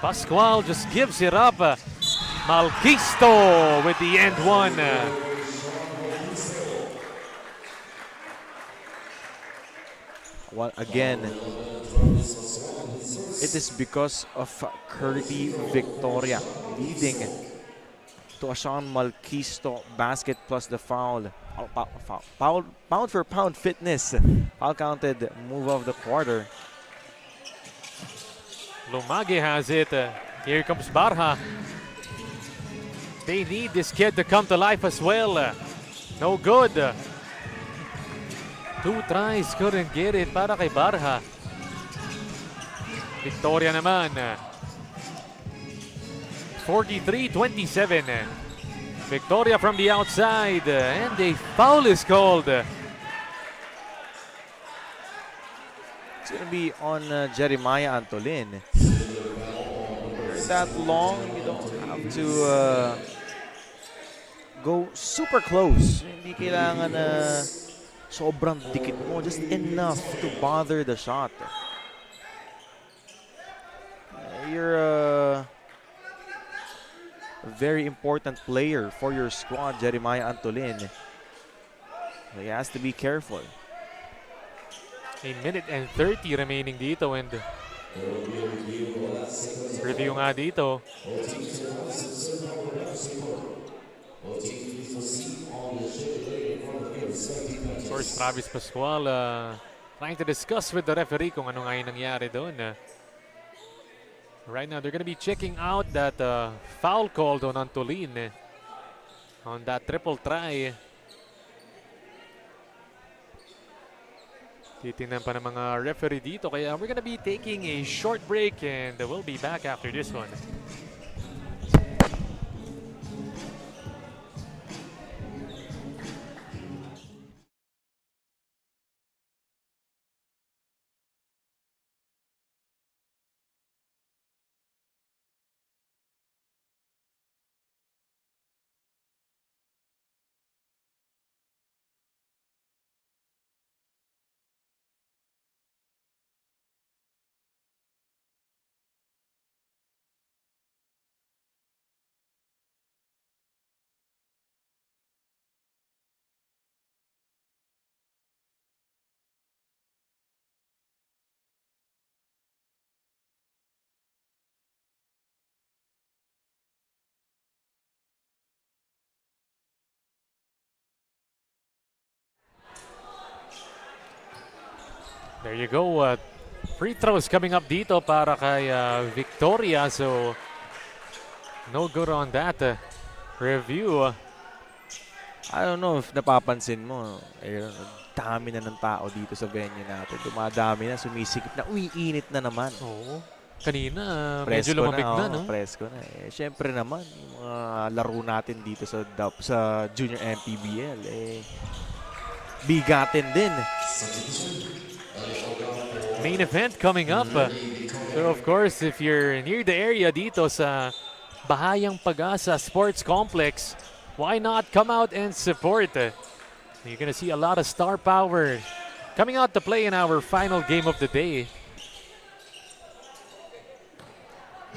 Pascual just gives it up. Malquisto with the end one. Again, it is because of Curdy Victoria leading to a Sean Malquisto basket plus the foul. pound for pound fitness. Foul counted move of the quarter. Lumage has it. Here comes Barha. They need this kid to come to life as well. No good. 2 tries, couldn't get it para kay Barha. Victoria naman. 43-27. Victoria from the outside. And a foul is called. It's going to be on Jeremiah Antolin. That long, you don't have to go super close. Hindi kailangan sobrang dikit mo. Just enough to bother the shot. You're a very important player for your squad, Jeremiah Antolin. He has to be careful. A minute and 30 remaining dito, and review nga dito. Of course, Travis Pascual trying to discuss with the referee kung ano nga yung nangyari doon. Right now, they're gonna be checking out that foul called on Antolin on that triple try. Titingnan pa ng mga referee dito, kaya we're gonna be taking a short break and we'll be back after this one. There you go. Free throws coming up dito para kay Victoria. So, no good on that review. I don't know if napapansin mo, dami na ng tao dito sa venue natin. Dumadami na, sumisikip na, uiinit na naman. Oo. Kanina, medyo lumamig na, no? Presko na. Siyempre naman, yung mga laro natin dito sa Junior MPBL, bigatin din. Main event coming up. So of course, if you're near the area dito sa Bahayang PAG-ASA Sports Complex, why not come out and support? You're gonna see a lot of star power coming out to play in our final game of the day.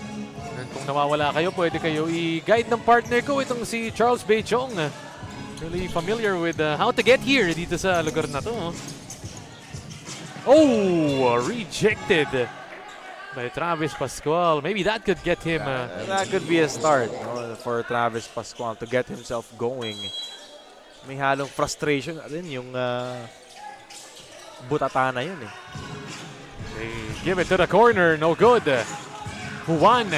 And kung nawawala kayo, pwede kayo i-guide ng partner ko, itong si Charles Bechong. Really familiar with how to get here dito sa lugar na to. Oh, rejected by Travis Pascual. Maybe that could get him. That could be a start, no, for Travis Pascual to get himself going. May halong frustration rin yung butata na yun eh. They give it to the corner, no good. Juan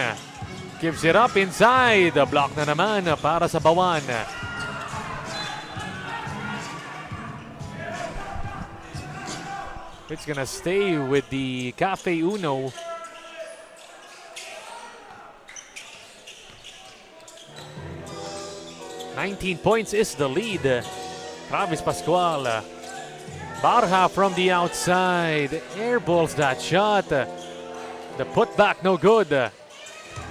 gives it up inside. Block na naman para sa BAUAN. It's gonna stay with the Cafe Uno. $19 points is the lead. Travis Pascual. Barha from the outside. Airballs that shot. The putback no good.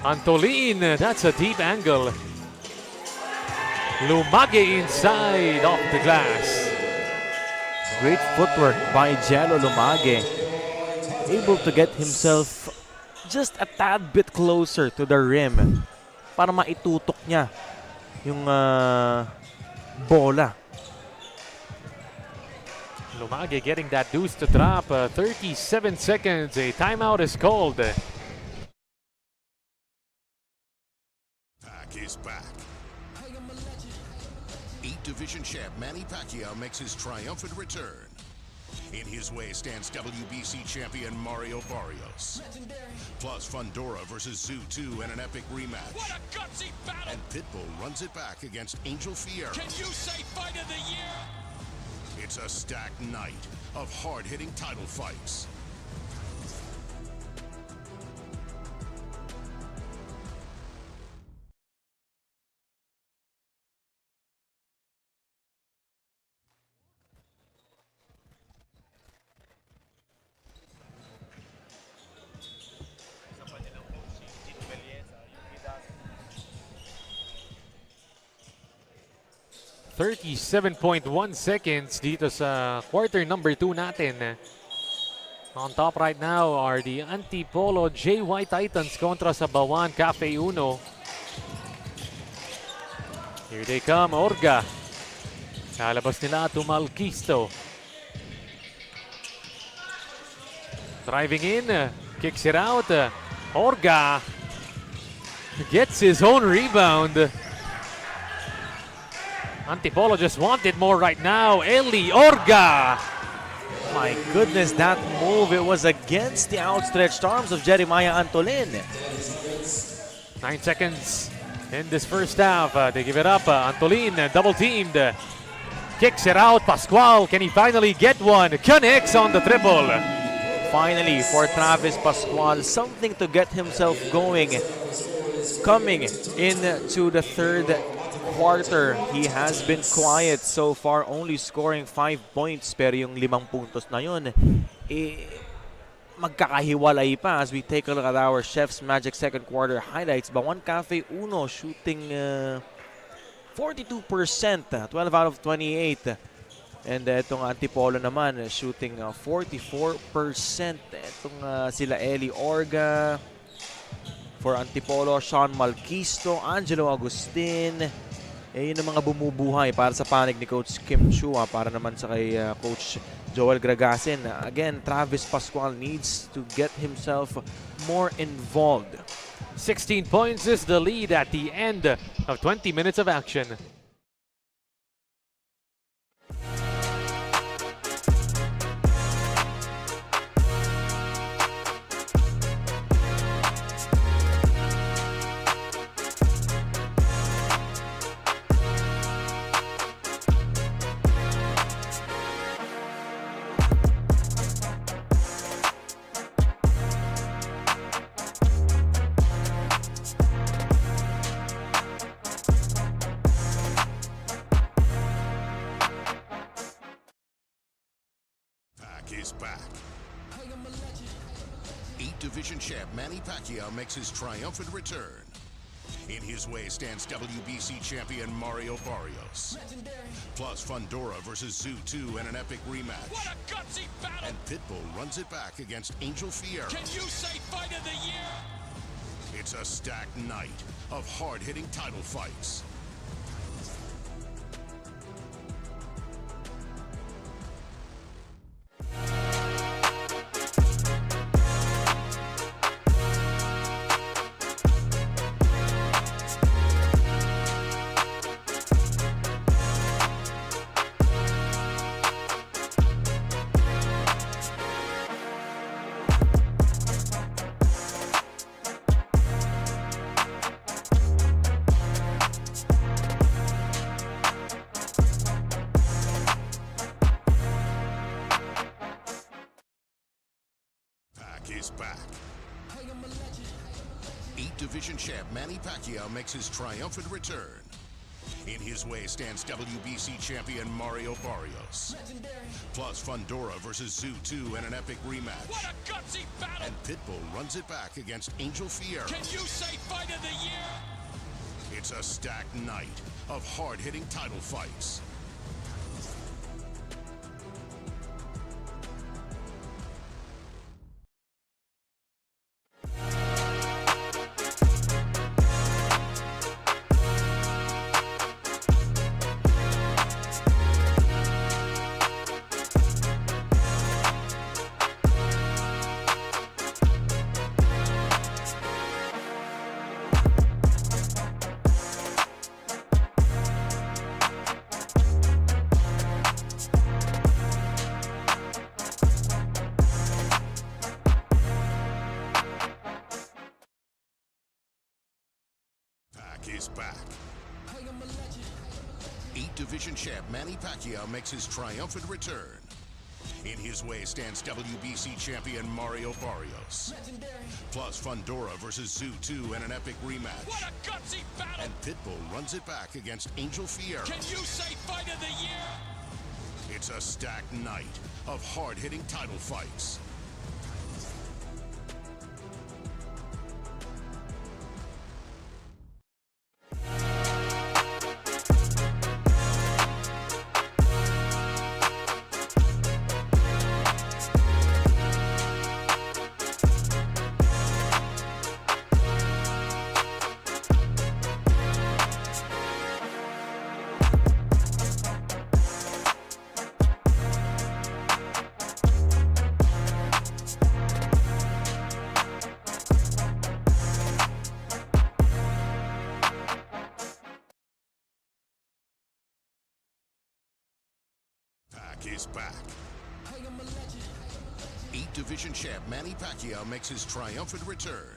Antolin, that's a deep angle. Lumage inside off the glass. Great footwork by Jello Lumage. Able to get himself just a tad bit closer to the rim para maitutok niya yung bola. Lumage getting that deuce to drop. 37 seconds. A timeout is called. Pack is back. Eight division champ Manny Pacquiao makes his triumphant return. In his way stands WBC champion Mario Barrios. Plus Fundora versus Zoo 2 in an epic rematch. What a gutsy battle! And Pitbull runs it back against Angel Fierro. Can you say fight of the year? It's a stacked night of hard-hitting title fights. .1 seconds dito sa quarter number 2 natin. On top right now are the Antipolo JY Titans kontra sa BAUAN Cafe Uno. Here they come, Orga. Kalabas nila Tumalquisto. Driving in, kicks it out. Orga gets his own rebound. Antipolo just wanted more right now. Eli Orga. My goodness, that move, it was against the outstretched arms of Jeremiah Antolin. 9 seconds in this first half. They give it up. Antolin double teamed. Kicks it out. Pascual, can he finally get one? Connects on the triple. Finally, for Travis Pascual, something to get himself going. Coming into the third quarter, he has been quiet so far, only scoring 5 points. Pero yung 5 puntos na yun, magkakahiwalay pa as we take a look at our Chef's Magic second quarter highlights. BAUAN Cafe Uno shooting 42%, 12 out of 28. And itong Antipolo naman shooting 44%. Itong sila Eli Orga. For Antipolo, Sean Malquisto, Angelo Agustin. Yun ang mga bumubuhay para sa panig ni Coach Kim Chua, para naman sa kay Coach Joel Gragasin. Again, Travis Pascual needs to get himself more involved. 16 points is the lead at the end of 20 minutes of action. Is back. Eight division champ Manny Pacquiao makes his triumphant return. In his way stands WBC champion Mario Barrios. Plus Fundora versus Zoo 2 in an epic rematch. What a gutsy battle! And Pitbull runs it back against Angel Fierro. Can you say fight of the year? It's a stacked night of hard-hitting title fights. Is back. Eight division champ Manny Pacquiao makes his triumphant return. In his way stands WBC champion Mario Barrios. Plus Fundora versus Zoo 2 in an epic rematch. What a gutsy battle! And Pitbull runs it back against Angel Fierro. Can you say fight of the year? It's a stacked night of hard-hitting title fights. is back. 8-division champ Manny Pacquiao makes his triumphant return. In his way stands WBC champion Mario Barrios. Plus Fundora versus Zoo 2 in an epic rematch. What a gutsy battle! And Pitbull runs it back against Angel Fierro. Can you say fight of the year? It's a stacked night of hard-hitting title fights. Is back. 8-division champ Manny Pacquiao makes his triumphant return.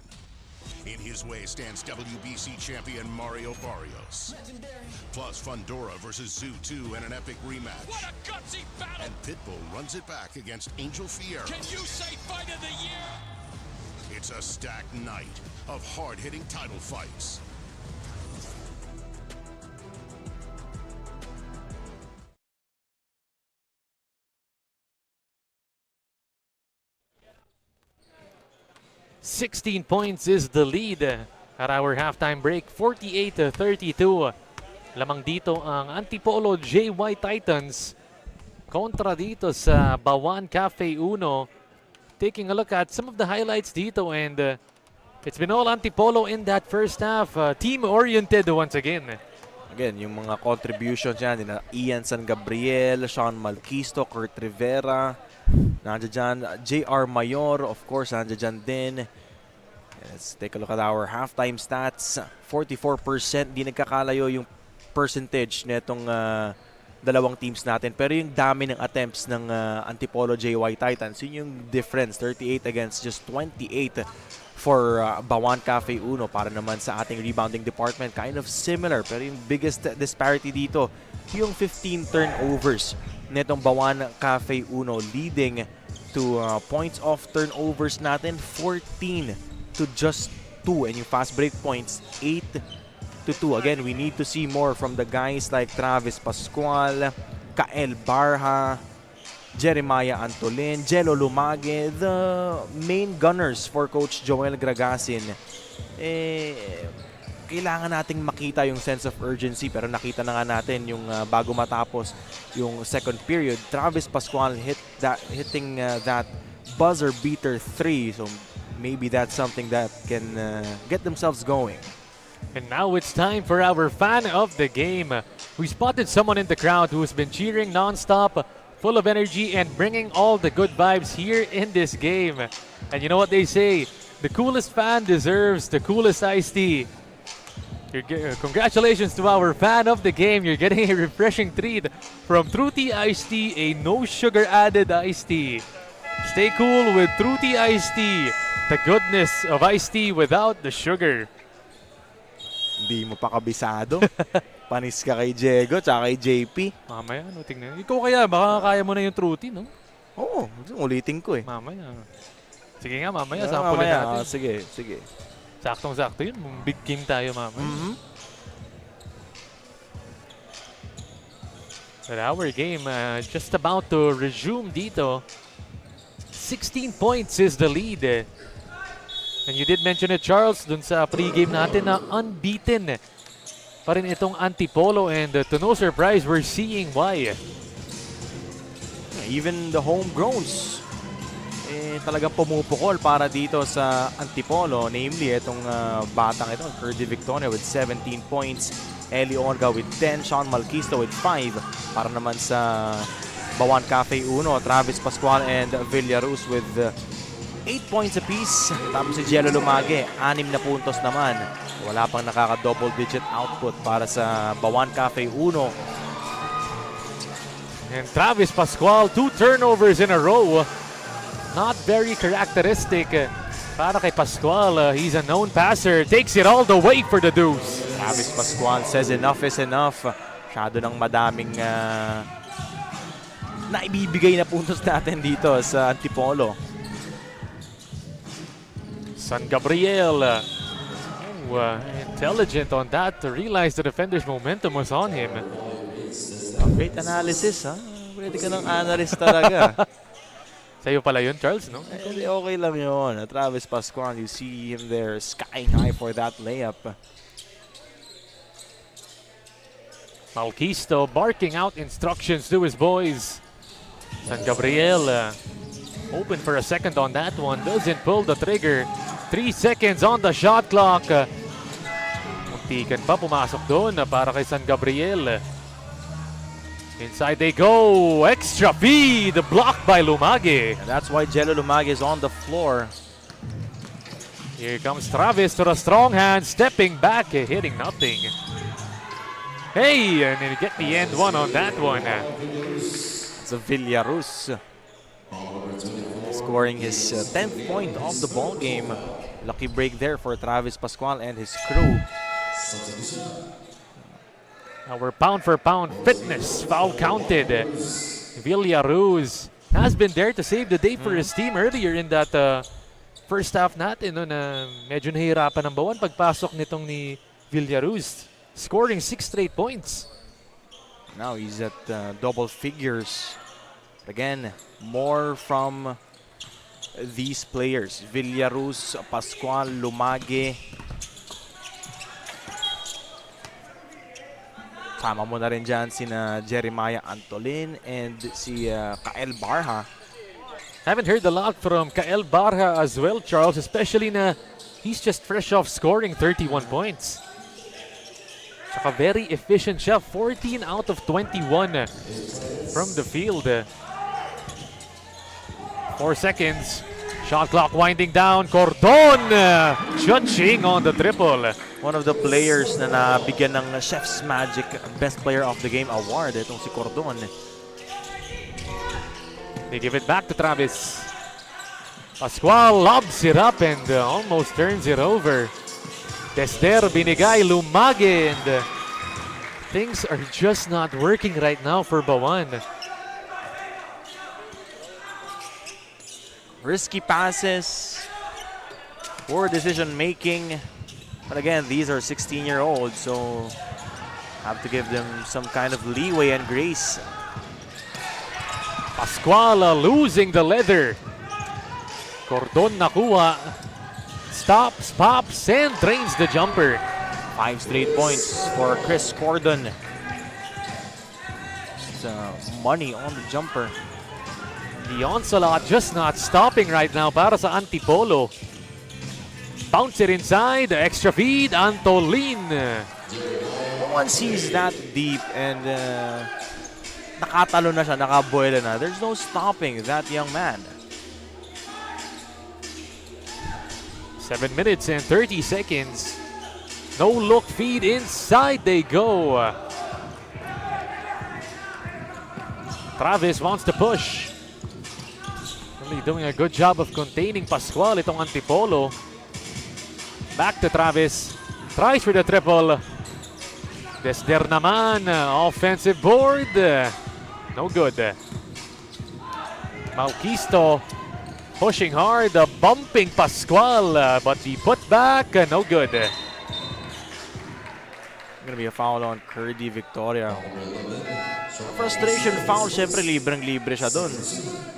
In his way stands WBC champion Mario Barrios. Plus Fundora versus Zoo 2 in an epic rematch. What a gutsy battle! And Pitbull runs it back against Angel Fierro. Can you say fight of the year? It's a stacked night of hard-hitting title fights. $16 points is the lead at our halftime break, 48-32. Lamang dito ang Antipolo JY Titans kontra dito sa BAUAN Cafe Uno. Taking a look at some of the highlights dito, and it's been all Antipolo in that first half. Team-oriented once again. Again, yung mga contributions yan, Ian San Gabriel, Sean Malquisto, Kurt Rivera, nandiyan dyan, JR Mayor, of course, nandiyan dyan din. Let's take a look at our halftime stats. 44%, di nagkakalayo yung percentage netong dalawang teams natin. Pero yung dami ng attempts ng Antipolo JY Titans, yun yung difference. 38 against just 28 for BAUAN Cafe Uno. Para naman sa ating rebounding department, kind of similar. Pero yung biggest disparity dito, yung 15 turnovers netong BAUAN Cafe Uno, leading to points off turnovers natin 14 to just 2, and yung fast break points 8-2. Again, we need to see more from the guys like Travis Pascual, Kael Barha, Jeremiah Antolin, Jello Lumage, the main gunners for Coach Joel Gragasin. Kailangan nating makita yung sense of urgency, pero nakita na nga natin yung bago matapos yung second period, Travis Pascual hitting that buzzer beater 3. So maybe that's something that can get themselves going. And now it's time for our fan of the game. We spotted someone in the crowd who's been cheering non-stop, full of energy and bringing all the good vibes here in this game. And you know what they say, the coolest fan deserves the coolest iced tea. Congratulations to our fan of the game. You're getting a refreshing treat from Truty Iced Tea, a no sugar added iced tea. Stay cool with Truty Iced Tea, the goodness of iced tea without the sugar. Hindi mo pa kabisado. Panis ka kay Diego tsaka kay JP. Mamaya, ano, tingnan. Ikaw kaya, baka kaya mo na yung Truty, no? Oo, ulitin ko eh. Mamaya. Sige nga, mamaya, sampulin natin. Sige, sige. Saktong-sakto yun. Big game tayo mamaya. But our game just about to resume dito. 16 points is the lead. And you did mention it, Charles, dun sa pre-game natin na unbeaten pa rin itong Antipolo, and to no surprise, we're seeing why. Even the homegrowns talagang pumupukol para dito sa Antipolo, namely itong batang ito, Curdy Victoria with 17 points, Eli Orga with 10, Sean Malquisto with 5. Para naman sa BAUAN Cafe Uno, Travis Pascual and Villaruz with 8 points apiece. Tapos si Jello Lumage, 6 na puntos naman. Wala pang nakaka-double digit output para sa BAUAN Cafe Uno. And Travis Pascual, 2 turnovers in a row. Not very characteristic para kay Pascual. He's a known passer. Takes it all the way for the deuce. Travis Pascual says enough is enough. Masyado ng madaming naibibigay na puntos natin dito sa Antipolo. San Gabriel, intelligent on that to realize the defender's momentum was on him. Great analysis, ha? Pwede ka ng analyst talaga. Sa'yo pala yun, Charles, no? Eh, okay lang yun. Travis Pascual, you see him there skying high for that layup. Malquisto barking out instructions to his boys. San Gabriel open for a second on that one. Doesn't pull the trigger. 3 seconds on the shot clock. Muntikan pa pumasok doon para kay San Gabriel. Inside they go. Extra feed. Blocked by Lumage. And that's why Jello Lumage is on the floor. Here comes Travis to the strong hand. Stepping back. Hitting nothing. Hey, and they get the end one on that one. It's a Villaruz scoring his 10th point of the ball game. Lucky break there for Travis Pascual and his crew. Our pound for pound fitness foul counted. Villaruz has been there to save the day for his team earlier in that first half natin. No, na medyo nahihirapan ang Bawan pagpasok nitong ni Villaruz, scoring 6 straight points. Now he's at double figures. Again, more from these players. Villaruz, Pascual, Lumage. Sama mo na rin dyan sina Jeremiah Antolin and si Kael Barha. Haven't heard a lot from Kael Barha as well, Charles, especially na he's just fresh off scoring 31 points. Tsaka very efficient siya, 14 out of 21 from the field. 4 seconds. Shot clock winding down. Cordon judging on the triple. One of the players na nabigyan ng Chef's Magic Best Player of the Game award, itong si Cordon. They give it back to Travis. Pascual lobs it up and almost turns it over. Tester binigay Lumage and things are just not working right now for Bawan. Risky passes, poor decision making. But again, these are 16-year-olds, so have to give them some kind of leeway and grace. Pascual losing the leather. Cordon nakuha. Stops, pops, and drains the jumper. 5 straight points for Chris Cordon. It's money on the jumper. The onslaught just not stopping right now para sa Antipolo. Bounce it inside, extra feed, Antolin. Once he's that deep and nakatalo na siya, nakabuela na, there's no stopping that young man. 7 minutes and 30 seconds. No look feed, inside they go. Travis wants to push. Really doing a good job of containing Pascual, itong Antipolo. Back to Travis. Tries for the triple. Desder naman. Offensive board. No good. Malquisto pushing hard. Bumping Pascual. But the putback, no good. Gonna be a foul on Curdy Victoria. Frustration foul, syempre libreng-libre siya dun.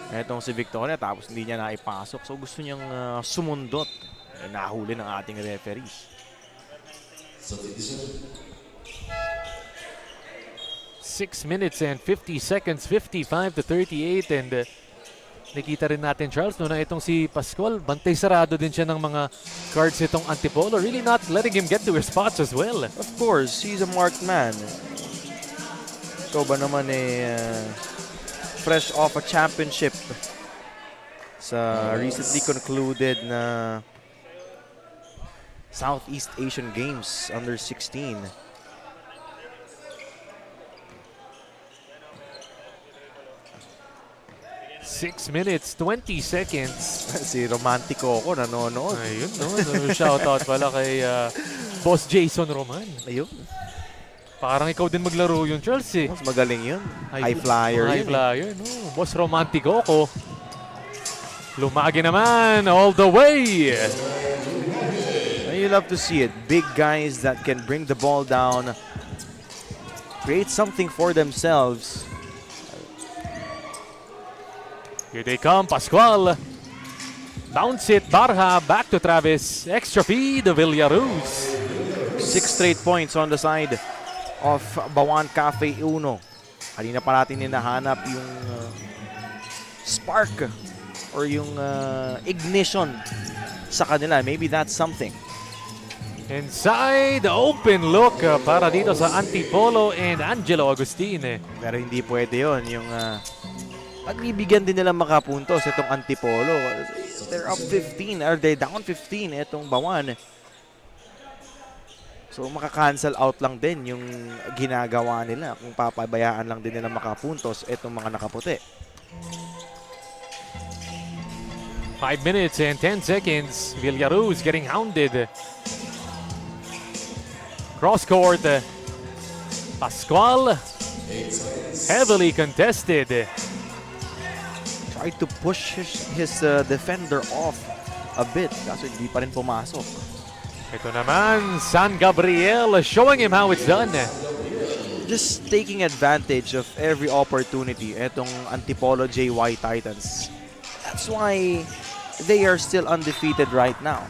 Etong si Victoria, tapos hindi niya naipasok. So gusto niyang sumundot. Nahuli ng ating referees. 6 minutes and 50 seconds, 55 to 38. And nakita rin natin, Charles, no, na itong si Pascual, bantay sarado din siya ng mga cards itong Antipolo. Really not letting him get to his spots as well. Of course, he's a marked man. Ikaw ba naman fresh off a championship sa recently concluded na Southeast Asian Games under 16. Six minutes, 20 seconds. Si Romantico ako nanonood. Ayun, no? Shoutout pala kay Boss Jason Roman. Ayun. Parang ikaw din maglaro yun, Charles eh. Mas magaling yun. High flyer High yun. flyer, no. Boss Romantico ko. Lumagi naman all the way. You love to see it. Big guys that can bring the ball down, create something for themselves. Here they come, Pascual. Bounce it, Barha, back to Travis. Extra feed, Villaruz. 6 straight points on the side of BAUAN Cafe Uno. Kanina pa natin hinahanap yung spark or yung ignition sa kanila. Maybe that's something. Inside, open look para dito sa Antipolo and Angelo Agustin. Pero hindi pwede yun. Yung pagbibigyan din nila makapuntos itong Antipolo. They're up 15 or they're down 15 itong BAUAN. So makaka-cancel out lang din yung ginagawa nila kung papabayaan lang din nila makapuntos itong mga nakaputi. 5 minutes and 10 seconds. Villaruz getting hounded. Cross court. Pascual. Heavily contested. Tried to push his defender off a bit kaso hindi pa rin pumasok. Ito naman, San Gabriel showing him how it's done. Just taking advantage of every opportunity itong Antipolo JY Titans. That's why they are still undefeated right now.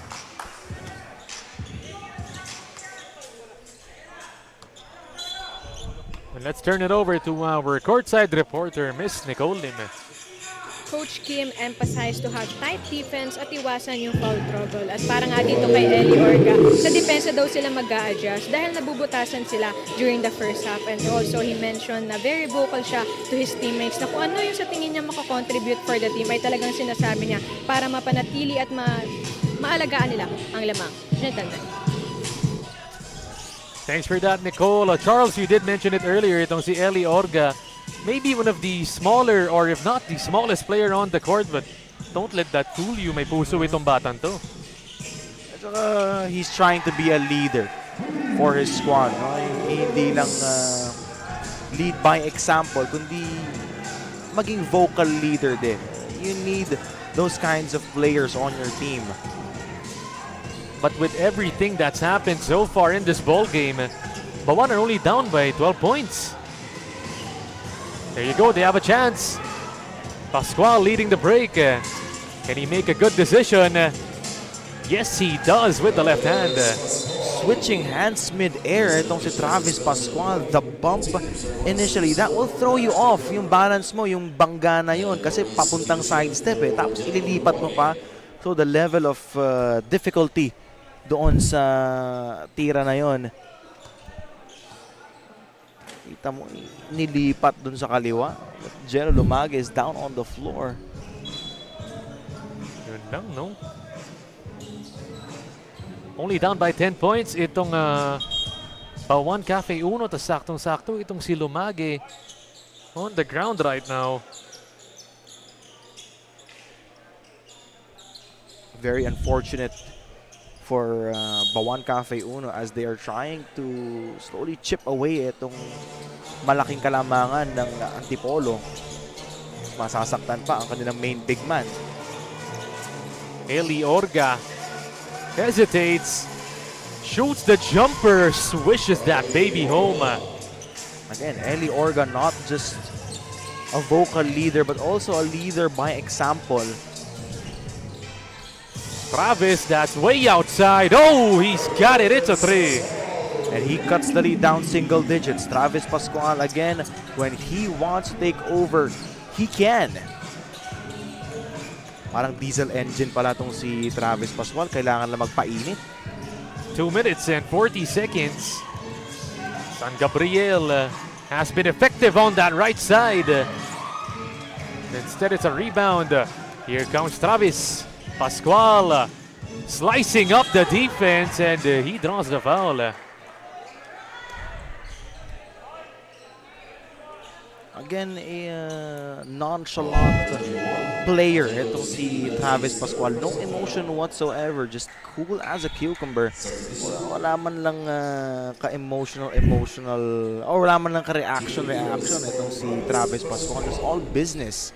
And let's turn it over to our courtside reporter, Miss Nicole Lim. Coach Kim emphasized to have tight defense at iwasan yung foul trouble. At parang nga dito kay Eli Orga, sa depensa daw sila mag-a-adjust dahil nabubutasan sila during the first half. And also, he mentioned na very vocal siya to his teammates na kung ano yung sa tingin niya makakontribute for the team ay talagang sinasabi niya para mapanatili at maalagaan nila ang lamang. Gentlemen. Thanks for that, Nicole. Charles, you did mention it earlier, itong si Eli Orga. Maybe one of the smaller or if not the smallest player on the court, but don't let that fool you. May puso itong batang to. He's trying to be a leader for his squad. No? Hindi lang lead by example, kundi maging vocal leader din. You need those kinds of players on your team. But with everything that's happened so far in this ball game, BAUAN are only down by 12 points. There you go, they have a chance. Pascual leading the break. Can he make a good decision? Yes, he does with the left hand. Switching hands mid-air, itong si Travis Pascual, the bump initially, that will throw you off. Yung balance mo, yung bangga na yun, kasi papuntang sidestep eh. Tapos ililipat mo pa. So the level of difficulty doon sa tira na yun. Kita mo, nilipat dun sa kaliwa. Jero Lumag is down on the floor. Yun lang, no? Only down by 10 points. Itong BAUAN Cafe Uno. Tas saktong-sakto itong si Lumage on the ground right now. Very unfortunate for BAUAN Cafe Uno as they are trying to slowly chip away itong malaking kalamangan ng Antipolo. Masasaktan pa ang kanilang main big man. Eli Orga hesitates, shoots the jumper, swishes that baby home. Again, Eli Orga not just a vocal leader but also a leader by example. Travis, that's way outside. Oh, he's got it. It's a three. And he cuts the lead down single digits. Travis Pascual again, when he wants to take over, he can. Parang diesel engine pala tong si Travis Pascual. Kailangan lang magpainit. 2 minutes and 40 seconds. San Gabriel has been effective on that right side. Instead, it's a rebound. Here comes Travis Pascual slicing up the defense, and he draws the foul. Again, a nonchalant player. Itong si Travis Pascual. No emotion whatsoever. Just cool as a cucumber. Wala man lang ka-emotional, or wala man lang ka-reaction. Itong si Travis Pascual. Just all business.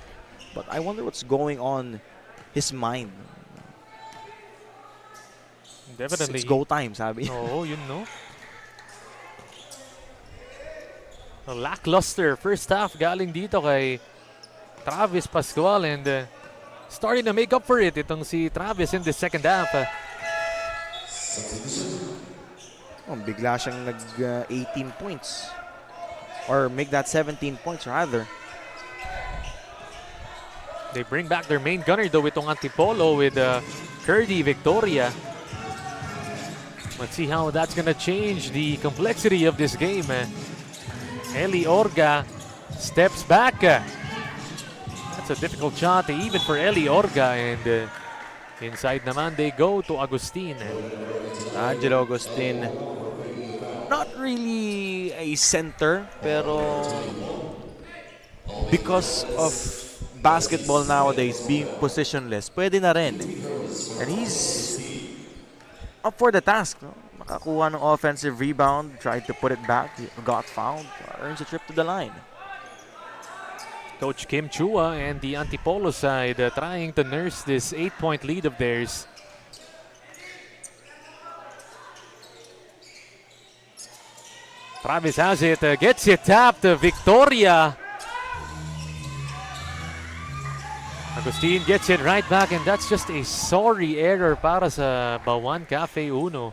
But I wonder what's going on his mind. Definitely. It's go time, sabi. Oo, yun no. A lackluster first half galing dito kay Travis Pascual and starting to make up for it itong si Travis in the second half. Bigla siyang nag 18 points. Or make that 17 points rather. They bring back their main gunner though itong Antipolo with Curdy Victoria. Let's see how that's gonna change the complexity of this game. Eli Orga steps back. That's a difficult shot even for Eli Orga. And inside naman they go to Agustin. Angelo Agustin. Not really a center, pero because of basketball nowadays being positionless, pwede na rin. And he's up for the task. No? Makakuha ng offensive rebound, tried to put it back, got fouled, earns a trip to the line. Coach Kim Chua and the Antipolo side trying to nurse this 8-point lead of theirs. Travis has it, gets it tapped, Victoria. Agustin gets it right back and that's just a sorry error para sa BAUAN Cafe Uno.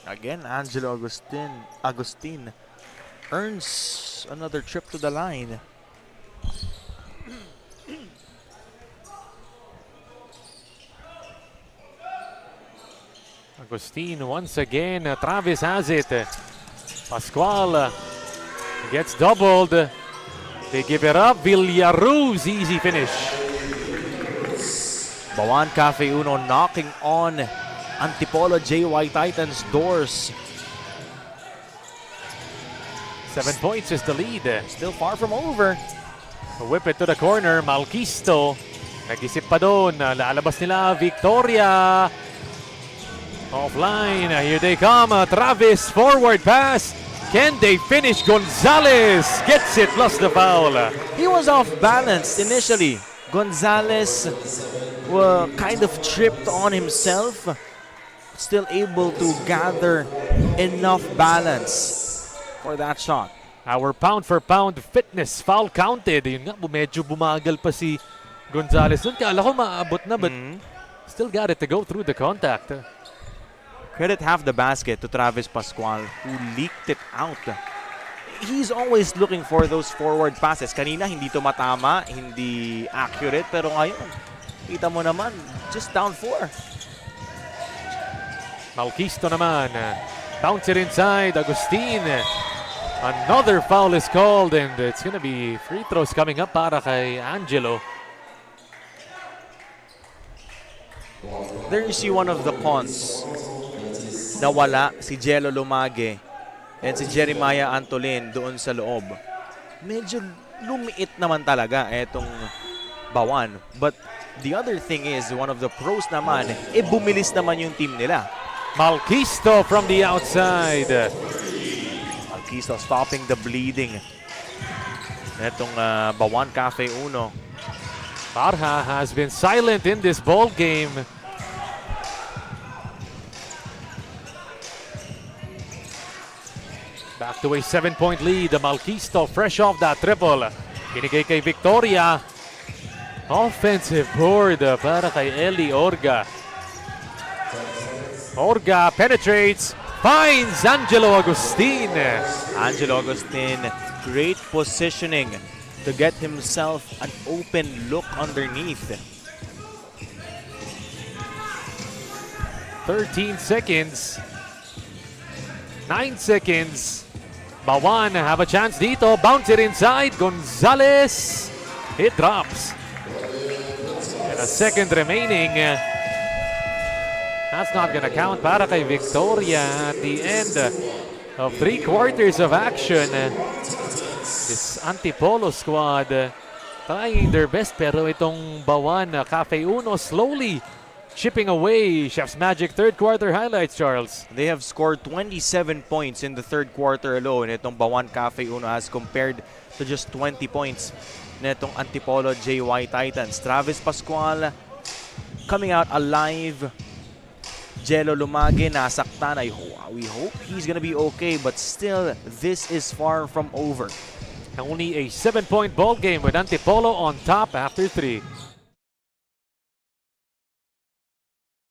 Again, Angelo Agustin earns another trip to the line. Agustin once again, Travis has it. Pascual gets doubled. They give it up. Villaruz, easy finish. BAUAN Cafe Uno knocking on Antipolo JY Titans doors. 7 points is the lead. Still far from over. Whip it to the corner. Malquisto. Nag-isip pa doon. Lalabas nila. Victoria. Offline. Here they come. Travis forward pass. Can they finish? Gonzalez gets it plus the foul. He was off balance initially. Gonzalez kind of tripped on himself. Still able to gather enough balance for that shot. Our pound for pound fitness foul counted. Yun nga, medyo bumagal pa si Gonzalez. Doon kala ko maabot na but still got it to go through the contact. Credit half the basket to Travis Pascual who leaked it out. He's always looking for those forward passes. Kanina hindi tumatama, hindi accurate, pero ngayon kita mo naman just down 4. Malquisto naman. Bounce it inside. Agustin. Another foul is called and it's gonna be free throws coming up para kay Angelo. There you see one of the cons. Nawala si Jello Lumage and si Jeremiah Antolin doon sa loob. Medyo lumiit naman talaga etong BAUAN. But the other thing is, one of the pros naman, bumilis naman yung team nila. Malquisto from the outside. Malquisto stopping the bleeding. Etong BAUAN Cafe Uno. Barha has been silent in this ball game. Back to a 7-point lead. Malquisto fresh off that triple. Binigay kay Victoria. Offensive board para kay Eli Orga. Orga penetrates. Finds Angelo Agustin. Angelo Agustin, great positioning to get himself an open look underneath. 13 seconds. 9 seconds. BAUAN have a chance dito. Bounce it inside. Gonzalez. It drops. And a second remaining. That's not gonna count para kay Victoria at the end of 3 quarters of action. This Antipolo squad trying their best, pero itong BAUAN Cafe Uno slowly chipping away. Chef's Magic third quarter highlights, Charles. They have scored 27 points in the third quarter alone. Itong BAUAN Cafe Uno as compared to just 20 points netong Antipolo JY Titans. Travis Pascual coming out alive. Jello Lumage nasaktan. We hope he's gonna be okay, but still, this is far from over. Only a 7-point ball game with Antipolo on top after 3.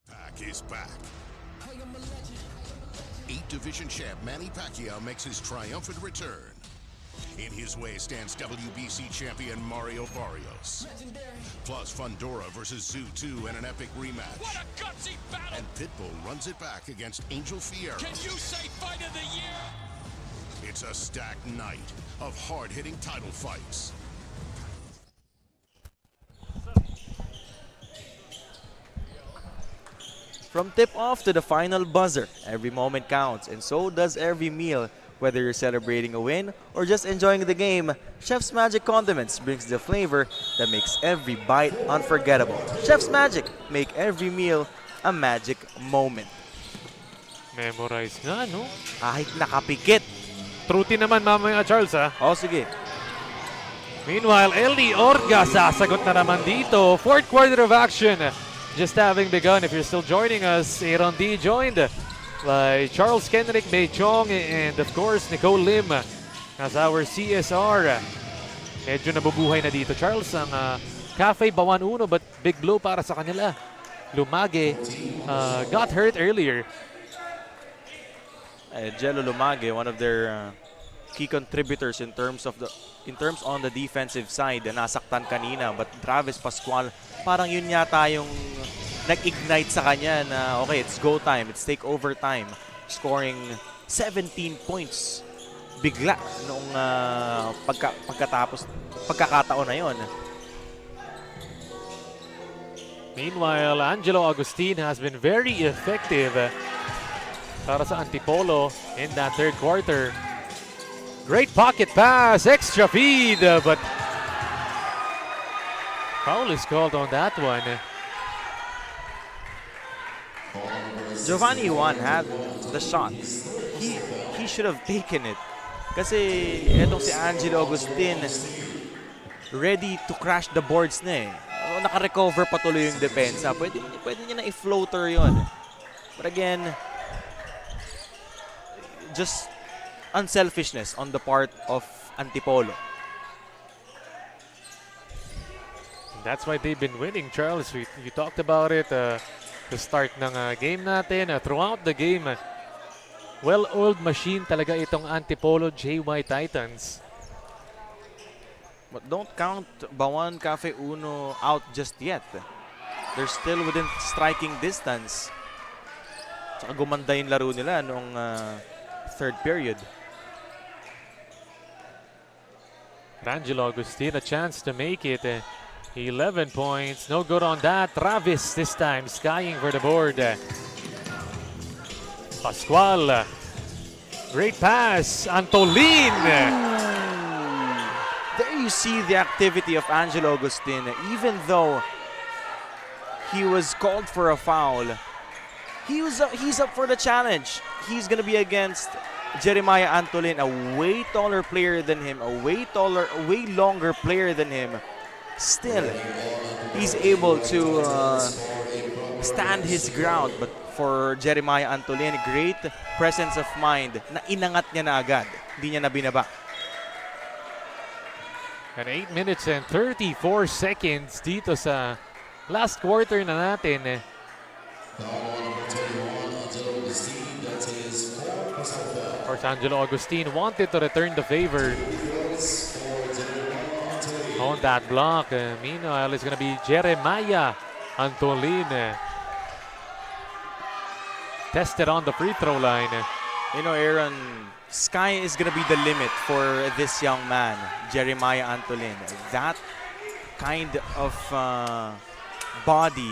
Pac is back. 8 division champ Manny Pacquiao makes his triumphant return. In his way stands WBC champion Mario Barrios. Plus Fundora versus Zoo 2 in an epic rematch. What a gutsy battle! And Pitbull runs it back against Angel Fierro. Can you say fight of the year? It's a stacked night of hard-hitting title fights. From tip-off to the final buzzer, every moment counts, and so does every meal. Whether you're celebrating a win or just enjoying the game, Chef's Magic Condiments brings the flavor that makes every bite unforgettable. Chef's Magic, make every meal a magic moment. Memorize nga, no? Kahit nakapikit. Truty naman mamaya, Charles, ha? O sige. Meanwhile, Eli Orga sasagot na naman dito. Fourth quarter of action just having begun. If you're still joining us, Aaron D joined by Charles Kenrick, May Chong, and of course, Nicole Lim as our CSR. Medyo nabubuhay na dito, Charles, ang Cafe BAUAN Uno, but big blow para sa kanila. Lumage got hurt earlier. Jello Lumage, one of their key contributors in terms on the defensive side, nasaktan kanina, but Travis Pascual, parang yun yata yung nag-ignite sa kanya na okay, it's go time, it's take over time, scoring 17 points bigla noong pagkakataon na yon. Meanwhile, Angelo Agustin has been very effective para sa Antipolo in that third quarter. Great pocket pass, extra feed, but foul is called on that one. Giovanni Juan had the shot. He should have taken it. Kasi etong si Angelo Agustin ready to crash the boards na eh. Naka-recover patuloy yung depensa. Pwede niya na i-floater yon. But again, just unselfishness on the part of Antipolo. That's why they've been winning, Charles. You talked about it the start ng game natin. Throughout the game, well-oiled machine talaga itong Antipolo JY Titans. But don't count BAUAN Cafe Uno out just yet. They're still within striking distance. Tsaka gumanda yung laro nila noong third period. Angelo Agustin, a chance to make it. 11 points, no good on that. Travis this time skying for the board. Pascual, great pass. Antolin. There you see the activity of Angelo Agustin. Even though he was called for a foul, he's up for the challenge. He's gonna be against Jeremiah Antolin, a way taller player than him, a way longer player than him. Still, he's able to stand his ground. But for Jeremiah Antolin, great presence of mind na inangat niya na agad. Hindi niya na binaba. And 8 minutes and 34 seconds dito sa last quarter na natin. Of course, Angelo Agustin wanted to return the favor on that block. Meanwhile, it's going to be Jeremiah Antolin. Tested on the free throw line. You know, Aaron, sky is going to be the limit for this young man, Jeremiah Antolin. That kind of body.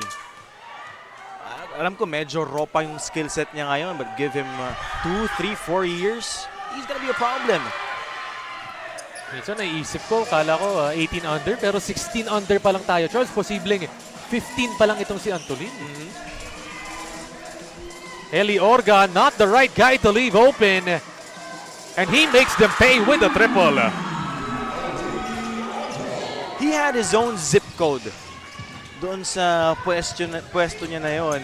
alam ko medyo raw pa yung skill set niya ngayon, but give him 2, 3, 4 years, he's gonna be a problem. Minsan naisip ko, kala ko 18 under, pero 16 under pa lang tayo. Charles, posibleng 15 pa lang itong si Antolin. Eli Orga, not the right guy to leave open. And he makes them pay with a triple. He had his own zip code doon sa pwesto niya na yon.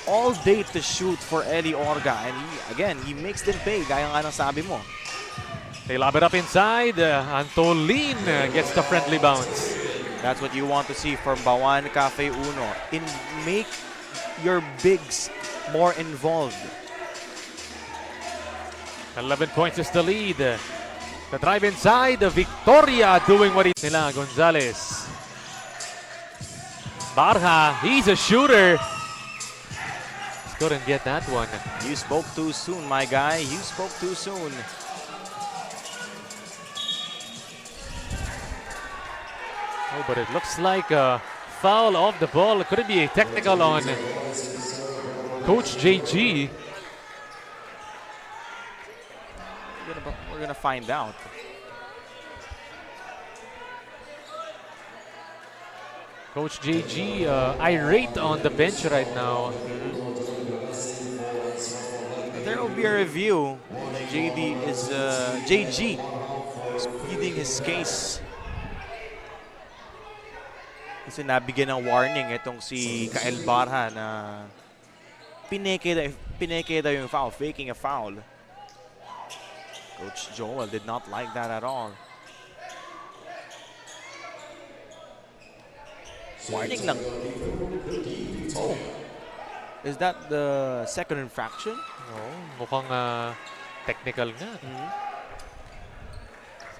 All day to shoot for Eli Orga. And he makes them pay, gaya nga ng sabi mo. They lob it up inside. Antolin gets the friendly bounce. That's what you want to see from BAUAN Cafe Uno. Make your bigs more involved. 11 points is the lead. The drive inside. Victoria doing what he nila. Gonzalez. Barha, he's a shooter. Just couldn't get that one. You spoke too soon, my guy. You spoke too soon. Oh, but it looks like a foul off the ball. Could it be a technical on Coach JG? We're gonna find out. Coach JG irate on the bench right now. There will be a review. JG is pleading his case. Kasi nabigyan ng warning itong si Kael Barha na pineke daw yung foul, faking a foul. Coach Joel did not like that at all. Warning lang. Oh. Is that the second infraction? Oh, mukhang technical nga.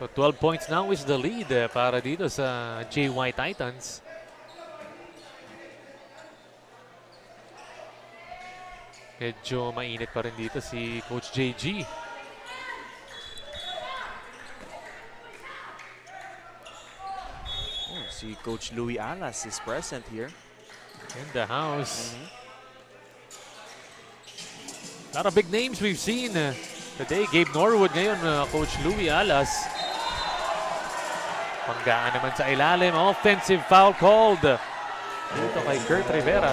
So 12 points now is the lead para dito sa JY Titans. Medyo mainit pa rin dito si Coach JG. Oh, si Coach Louis Alas is present here. In the house. A lot of big names we've seen today. Gabe Norwood ngayon, Coach Louis Alas. Panggaan naman sa ilalim. Offensive foul called dito kay Kurt Rivera.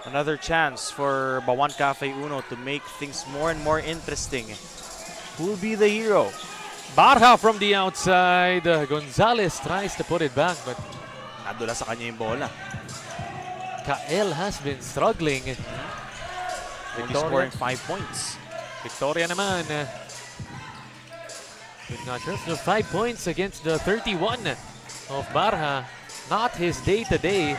Another chance for BAUAN Cafe Uno to make things more and more interesting. Who will be the hero? Barha from the outside. Gonzalez tries to put it back, but Nadula sa kanya yung bola. Kael has been struggling. Maybe scoring 5 points. Victoria naman. With not just the 5 points against the 31 of Barha. Not his day-to-day.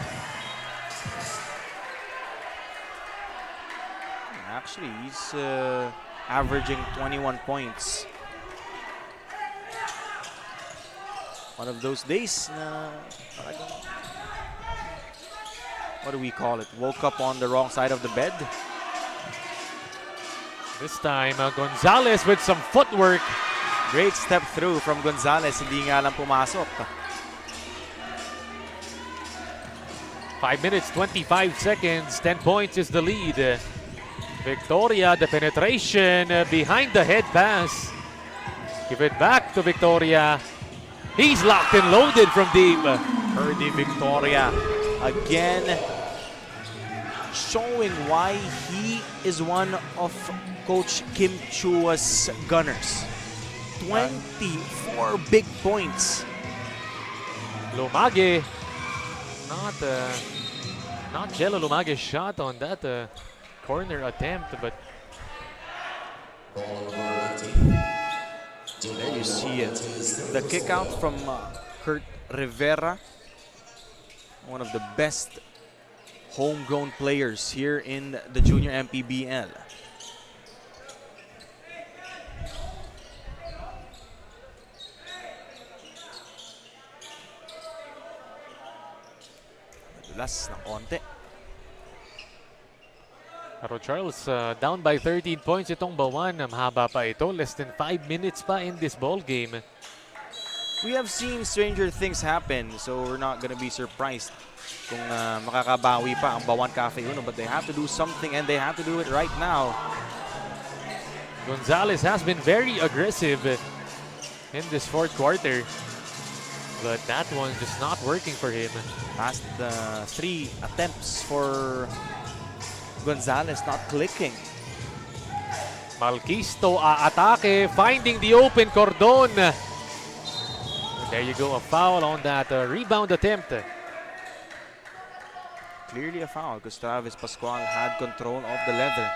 Actually, he's averaging 21 points. One of those days na talagang, what do we call it? Woke up on the wrong side of the bed. This time, Gonzalez with some footwork. Great step through from Gonzalez. Hindi nga lang pumasok. 5 minutes, 25 seconds. 10 points is the lead. Victoria, the penetration behind the head pass. Give it back to Victoria. He's locked and loaded from deep. Erdi Victoria again showing why he is one of Coach Kim Chua's gunners. 24 big points. Lumage, not Jello Lumage's shot on that corner attempt, but there you see it. The kick out from Kurt Rivera, one of the best homegrown players here in the junior MPBL. Nadulas ng konti. Pero Charles, down by 13 points itong Bawan. Mahaba pa ito. Less than 5 minutes pa in this ball game. We have seen stranger things happen, so we're not gonna be surprised kung makakabawi pa ang Bawan Cafe Uno, but they have to do something and they have to do it right now. Gonzalez has been very aggressive in this fourth quarter, but that one just not working for him. Past 3 attempts for Gonzalez, not clicking. Malquisto aatake, finding the open Cordon. There you go, a foul on that rebound attempt. Clearly a foul because Travis Pascual had control of the leather.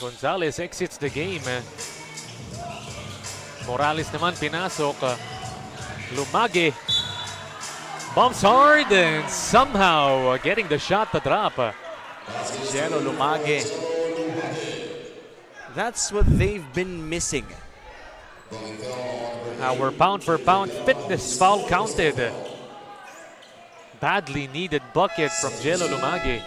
Gonzalez exits the game. Morales naman pinasok. Lumage bumps hard and somehow getting the shot to drop. Jello Lumage. That's what they've been missing. Our pound for pound fitness foul counted. Badly needed bucket from Jello Lumage.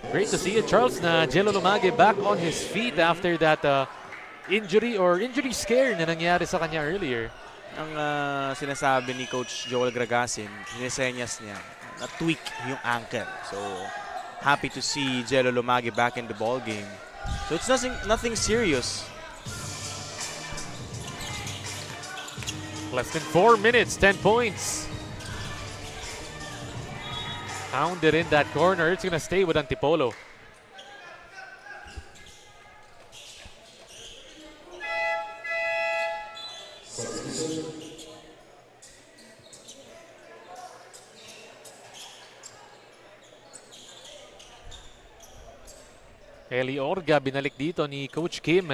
Great to see it, Charles, na Jello Lumage back on his feet after that injury scare na nangyari sa kanya earlier. Ang sinasabi ni Coach Joel Gragasin, sinesenyas niya na tweak yung ankle. So, happy to see Jello Lumage back in the ball game. So, it's nothing serious. Less than 4 minutes, 10 points. Pounded in that corner. It's gonna stay with Antipolo. Eli Orga binalik dito ni Coach Kim.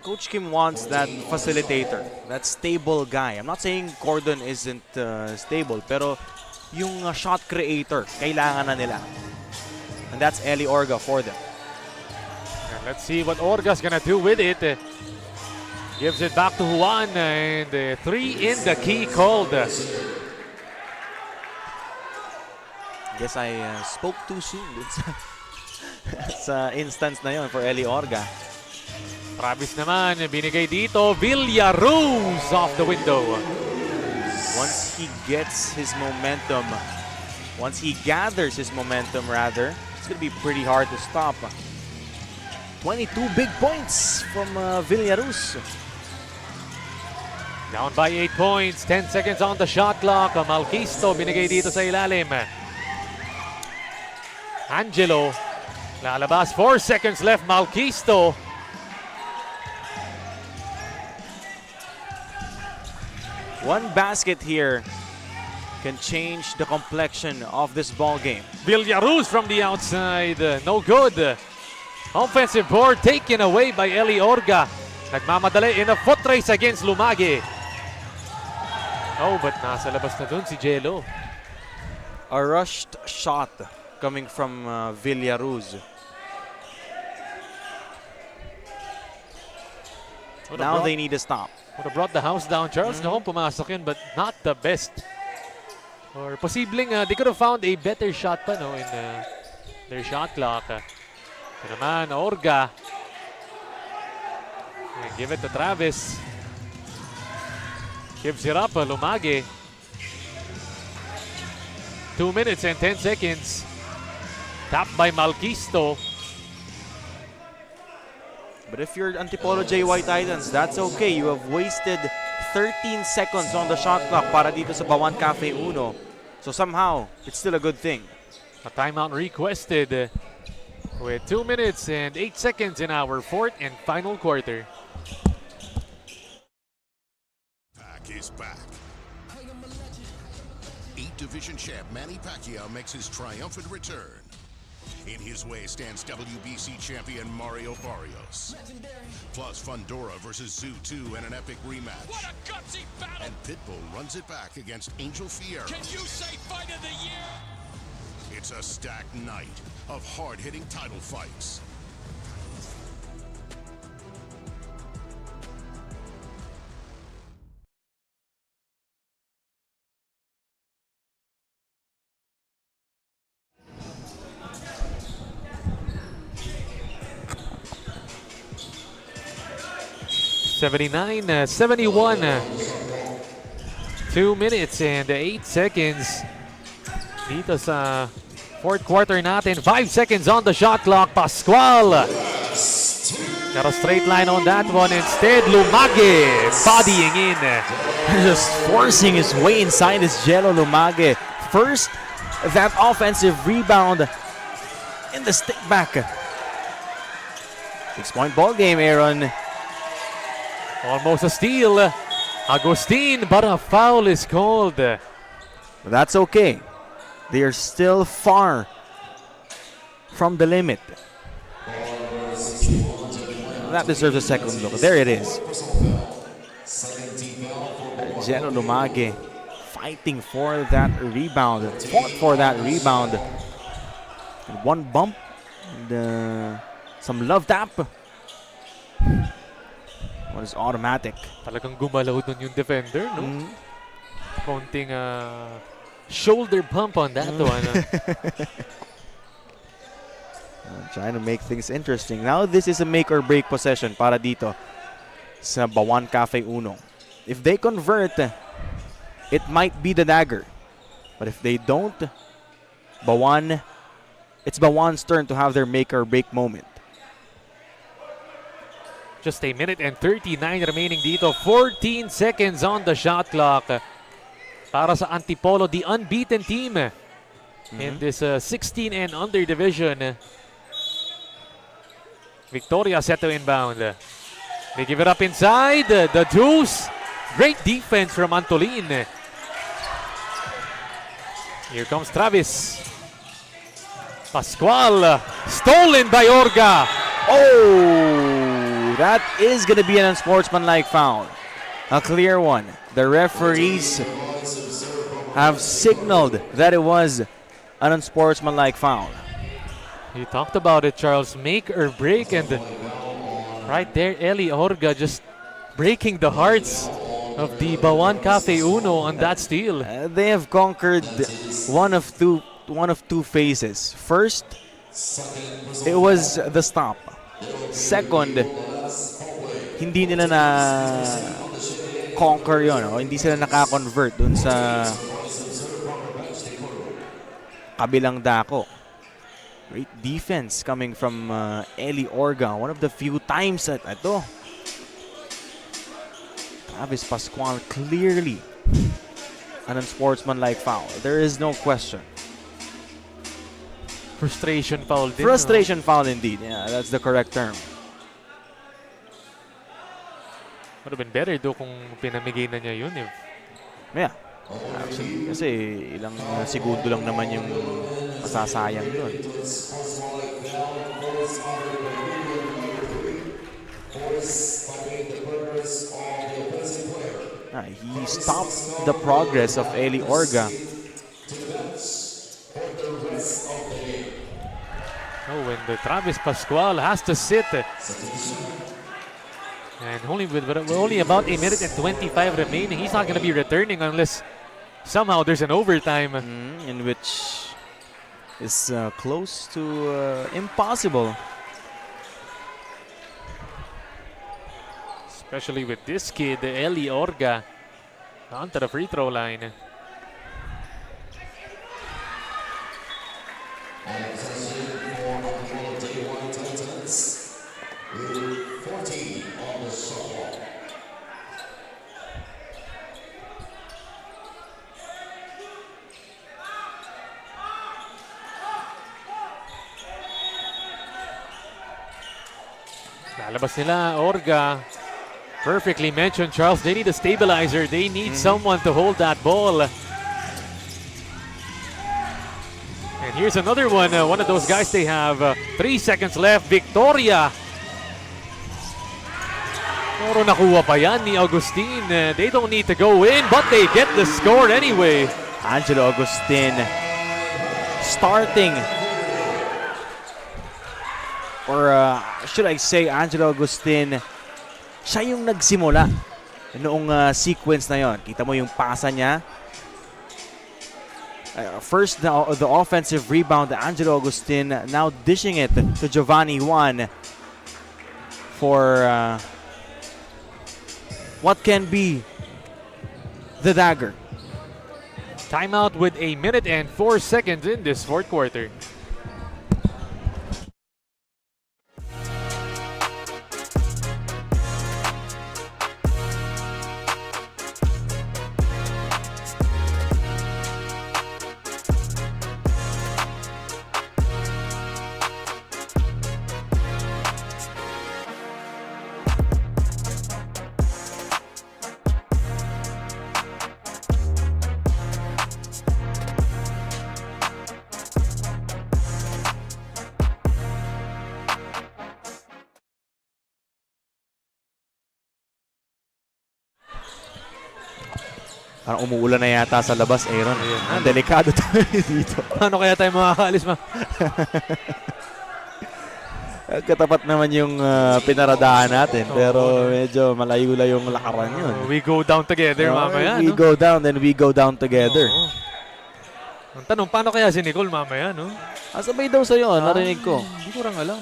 Coach Kim wants that facilitator, that stable guy. I'm not saying Cordon isn't stable, pero yung shot creator, kailangan na nila. And that's Eli Orga for them. And let's see what Orga's gonna do with it. Gives it back to Juan, and 3 in the key called. Guess I spoke too soon. Sa instance na yon for Eli Orga. Travis naman, binigay dito. Villaruz off the window. Once he gets his momentum, once he gathers his momentum rather, it's going to be pretty hard to stop. 22 big points from Villaruz. Down by 8 points, 10 seconds on the shot clock. Malquisto binigay dito sa ilalim. Angelo, lalabas, 4 seconds left. Malquisto. One basket here can change the complexion of this ball game. Villaruz from the outside, no good. Offensive board taken away by Eli Orga. Nagmamadali in a foot race against Lumage. Oh, but nasa labas na dun si Jello. A rushed shot coming from Villaruz. Now they need to stop. Would have brought the house down, Charles. No, pumasok yun, but not the best. Or posibleng they could have found a better shot pa no in their shot clock. Ito naman, Orga. And give it to Travis. Gives it up, Lumage. 2 minutes and 10 seconds. Tapped by Malquisto. But if you're Antipolo JY Titans, that's okay. You have wasted 13 seconds on the shot clock para dito sa BAUAN Cafe Uno. So somehow, it's still a good thing. A timeout requested with 2 minutes and 8 seconds in our fourth and final quarter. Pac is back. 8 division champ Manny Pacquiao makes his triumphant return. In his way stands WBC champion Mario Barrios. Plus Fundora versus Zoo 2 in an epic rematch. What a gutsy battle! And Pitbull runs it back against Angel Fierro. Can you say fight of the year? It's a stacked night of hard-hitting title fights. 79-71. 2 minutes and 8 seconds dito sa fourth quarter natin. 5 seconds on the shot clock. Pascual got a straight line on that one. Instead, Lumage bodying in. Just forcing his way inside is Jello Lumage. First, that offensive rebound in the stick back. 6-point ball game, Aaron. Almost a steal. Agustin, but a foul is called. But that's okay. They are still far from the limit. That deserves a second look. There it is. Jello Lumage fighting for that rebound. Fought for that rebound. And one bump and some love tap. One is automatic. Talagang gumalaw dun yung defender, no? Konting shoulder bump on that one. Trying to make things interesting. Now this is a make or break possession para dito sa BAUAN Cafe Uno. If they convert, it might be the dagger. But if they don't, it's BAUAN's turn to have their make or break moment. Just a minute and 39 remaining dito. 14 seconds on the shot clock. Para sa Antipolo, the unbeaten team in this 16 and under division. Victoria set to inbound. They give it up inside. The deuce. Great defense from Antolin. Here comes Travis. Pascual. Stolen by Orga. Oh, that is going to be an unsportsmanlike foul. A clear one. The referees have signaled that it was an unsportsmanlike foul. You talked about it, Charles. Make or break, and right there, Eli Orga just breaking the hearts of the BAUAN Cafe Uno on that steal. They have conquered one of two phases. First, it was the stop. Second, hindi nila na conquer yun. O? Hindi sila naka-convert dun sa kabilang dako. Great defense coming from Eli Orga. One of the few times that ito. Travis Pascual clearly an unsportsmanlike foul. There is no question. Frustration foul din. Frustration foul indeed. Yeah, that's the correct term. Would have been better do kung pinamigay na niya yun. Yeah. Actually, kasi ilang segundo lang naman yung masasayang doon. He stopped the progress of Eli Orga. Oh, when the Travis Pascual has to sit. And only about a minute and 25 remaining. He's not going to be returning unless somehow there's an overtime. In which is close to impossible. Especially with this kid, Eli Orga, onto the free throw line. Lalabas nila, Orga. Perfectly mentioned, Charles. They need a stabilizer. They need someone to hold that ball. And here's another one. One of those guys they have. 3 seconds left. Victoria. Pero nakuha pa yan ni Agustin. They don't need to go in, but they get the score anyway. Angelo Agustin starting, or should I say Angelo Agustin, siya yung nagsimula noong sequence na yon. Kita mo yung pasa niya. First, the offensive rebound, Angelo Agustin, now dishing it to Giovanni Juan for what can be the dagger. Timeout with 1 minute and 4 seconds in this fourth quarter. Parang umuulan na yata sa labas, Aaron. Ang delikado tayo dito. Paano kaya tayo makakaalis, ma? Katapat naman yung pinaradahan natin. Pero medyo malayo-layo yung lakaran yun. We go down together, mamaya. We go down, then we go down together. Ang tanong, paano kaya si Nicole mamaya, no? Sabay daw sa'yo, narinig ko. Hindi ko lang alam.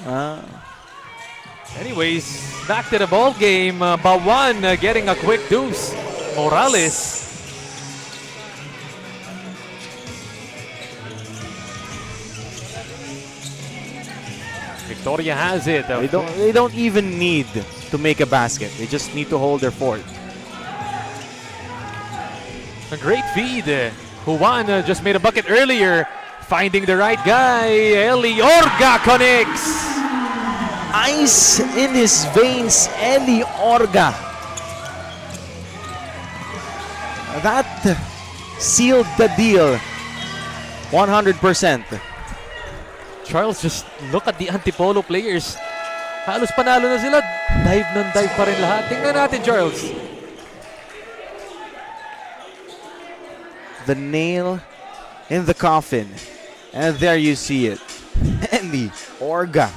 Anyways, back to the ball game. BAUAN getting a quick deuce. Morales. Victoria has it. They don't even need to make a basket. They just need to hold their fort. A great feed. Juan just made a bucket earlier. Finding the right guy. Eli Orga connects. Ice in his veins, Eli Orga. That sealed the deal 100%. Charles, just look at the Antipolo players. Halos panalo na sila. Dive ng dive pa rin lahat. Tingnan natin, Charles. The nail in the coffin. And there you see it. Eli Orga.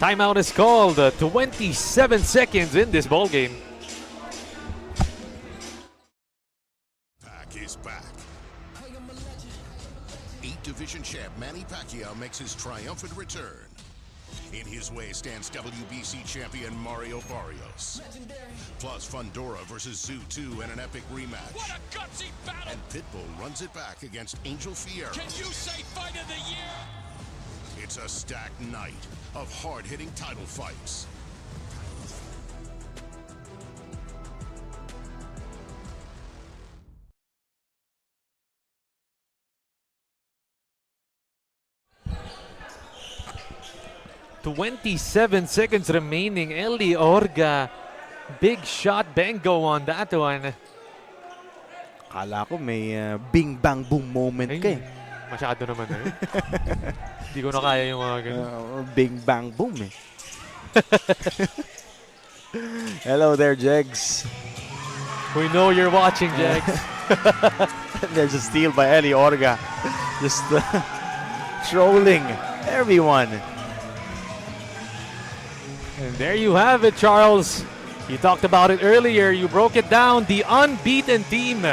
Timeout is called. 27 seconds in this ball game. Pac is back. 8-division champ Manny Pacquiao makes his triumphant return. In his way stands WBC champion Mario Barrios. Plus Fundora versus Zoo 2 in an epic rematch. What a gutsy battle! And Pitbull runs it back against Angel Fierro. Can you say fight of the year? It's a stacked night of hard-hitting title fights. "27 seconds remaining. Eli Orga. Big shot bango on that one. Kala ko may bing bang boom moment ka eh. Masyado naman eh. Hindi ko na kaya yung mga ganun. Bing bang boom eh. Hello there, Jegs. We know you're watching, Jags. There's a steal by Eli Orga. Just trolling everyone. And there you have it, Charles. You talked about it earlier. You broke it down. The unbeaten team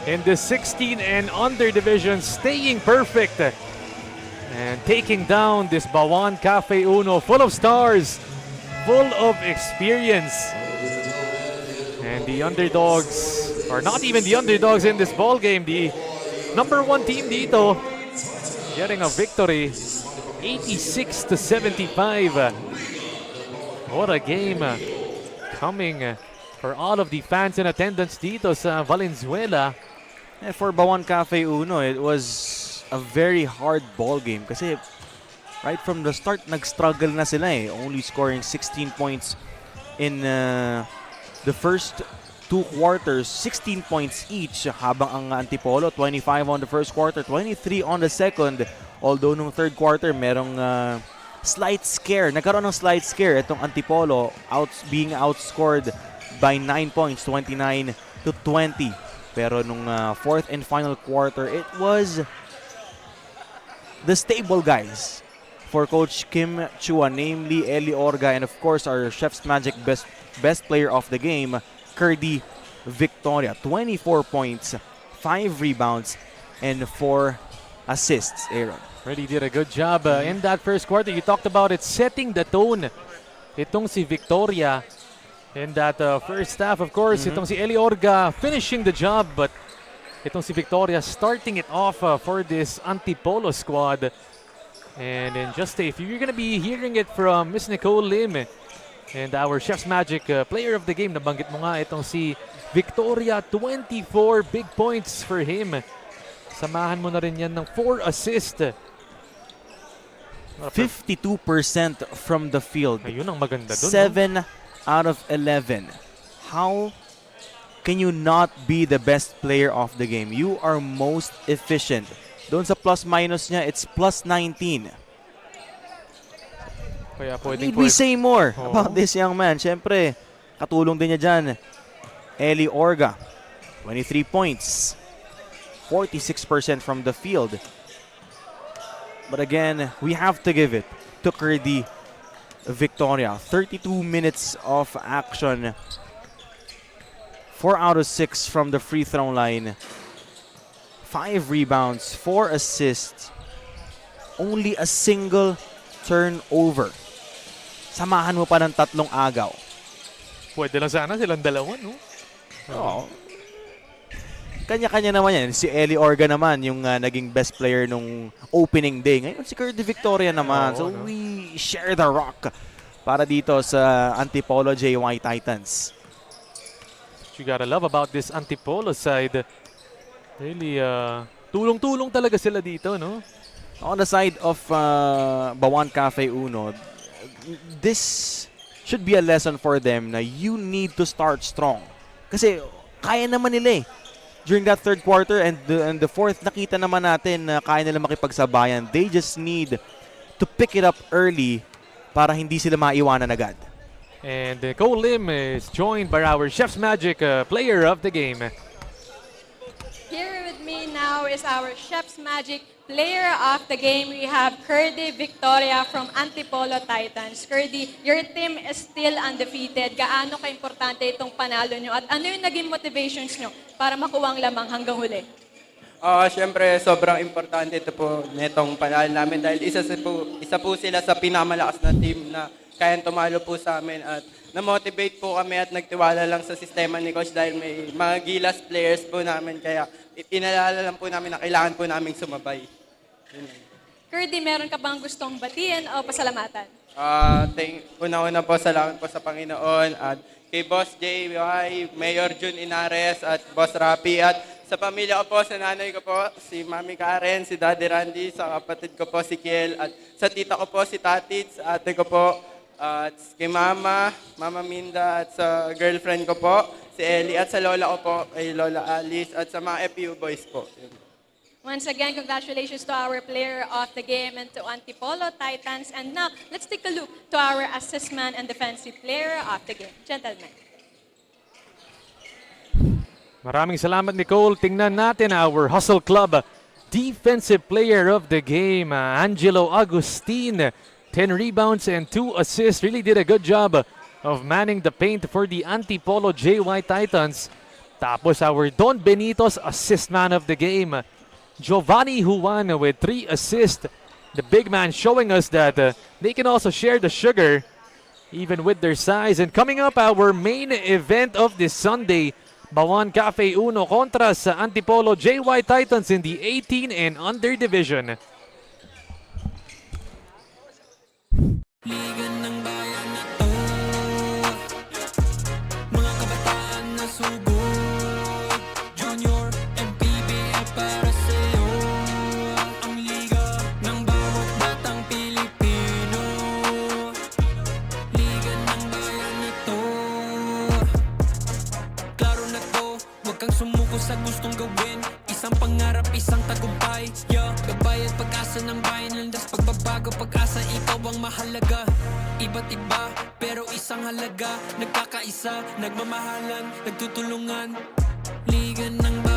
in the 16 and under division, staying perfect and taking down this BAUAN Cafe Uno, full of stars, full of experience. And the underdogs, or not even the underdogs in this ball game, the number one team dito, getting a victory, 86-75. What a game coming for all of the fans in attendance dito sa Valenzuela. For BAUAN Cafe Uno, it was a very hard ball game kasi right from the start, nag-struggle na sila eh. Only scoring 16 points in the first two quarters, 16 points each, habang ang Antipolo, 25 on the first quarter, 23 on the second. Although nung third quarter, merong slight scare. Nagkaroon ng slight scare itong Antipolo, being outscored by 9 points, 29-20. Pero nung fourth and final quarter, it was the stable guys for Coach Kim Chua, namely Eli Orga, and of course our Chef's Magic best player of the game, Curdy Victoria. 24 points, 5 rebounds, and 4 assists, Aaron. Really did a good job in that first quarter. You talked about it, setting the tone. Itong si Victoria, In that first half, of course, itong si Eli Orga finishing the job, but itong si Victoria starting it off for this Antipolo squad. And in just a few, you're gonna be hearing it from Miss Nicole Lim and our Chef's Magic player of the game. Nabanggit mo nga itong si Victoria, 24 big points for him. Samahan mo na rin yan ng 4 assists. 52% from the field. Ayun ang maganda dun. 7 out of 11. How can you not be the best player of the game? You are most efficient. Doon sa plus-minus niya, it's plus 19. Kaya Need we say more about this young man? Siyempre, katulong din niya dyan. Eli Orga, 23 points. 46% from the field. But again, we have to give it to Curdy Victoria. 32 minutes of action. 4 out of 6 from the free throw line. 5 rebounds, 4 assists. Only a single turnover. Samahan mo pa ng 3 agaw. Pwede lang sana silang dalawa, no? Oo. Kanya-kanya naman yan. Si Eli Orga naman, yung naging best player nung opening day. Ngayon si Curdy Victoria naman. So we share the rock para dito sa Antipolo JY Titans. What you gotta love about this Antipolo side. Really, tulong-tulong talaga sila dito, no? On the side of BAUAN Cafe Uno, this should be a lesson for them na you need to start strong. Kasi kaya naman nila eh. During that third quarter and the fourth, nakita naman natin na kaya nila makipagsabayan. They just need to pick it up early para hindi sila maiwanan agad. And Cole Lim is joined by our Chef's Magic player of the game. Here with me now is our Chef's Magic player of the game. We have Curdy Victoria from Antipolo Titans. Curdy, your team is still undefeated. Gaano ka-importante itong panalo nyo? At ano yung naging motivations nyo para makuha ang lamang hanggang huli? Siyempre, sobrang importante ito po netong panalo namin dahil isa po sila sa pinamalakas na team na kayang tumalo po sa amin at na-motivate po kami at nagtiwala lang sa sistema ni Coach dahil may mga gilas players po namin kaya inalala lang po namin na kailangan po namin sumabay. Curdy, meron ka bang gustong batiin o pasalamatan? Una-una po, salamat po sa Panginoon at kay Boss JY, Mayor Jun Inares at Boss Rapi at sa pamilya ko po, sa nanay ko po, si Mami Karen, si Daddy Randy, sa kapatid ko po si Kiel at sa tita ko po si Tatits, sa ate ko po, at kay Mama Minda at sa girlfriend ko po, si Ellie at sa lola ko po, kay Lola Alice at sa mga FPU boys po. Once again, congratulations to our player of the game and to Antipolo Titans. And now, let's take a look to our assessment and defensive player of the game. Gentlemen. Maraming salamat, Nicole. Tingnan natin our Hustle Club defensive player of the game, Angelo Agustin. 10 rebounds and 2 assists. Really did a good job of manning the paint for the Antipolo JY Titans. Tapos our Don Benito's assist man of the game, Giovanni Juan with 3 assists. The big man showing us that they can also share the sugar even with their size. And coming up, our main event of this Sunday, BAUAN Cafe Uno kontra sa Antipolo JY Titans in the 18 and under division. Liga ng bayan na to, mga kabataan na sugod, Junior MPBL para sa'yo. Ang liga ng bawat batang Pilipino, liga ng bayan na to. Klaro na to, huwag kang sumuko sa gustong gawin. Isang pangarap, isang tagumpay, yeah. Gabay at pag-asa ng bayan, landas pagbabago, pag-asa, ikaw ang mahalaga. Iba't iba, pero isang halaga. Nagkakaisa, nagmamahalan, nagtutulungan. Liga ng bayan.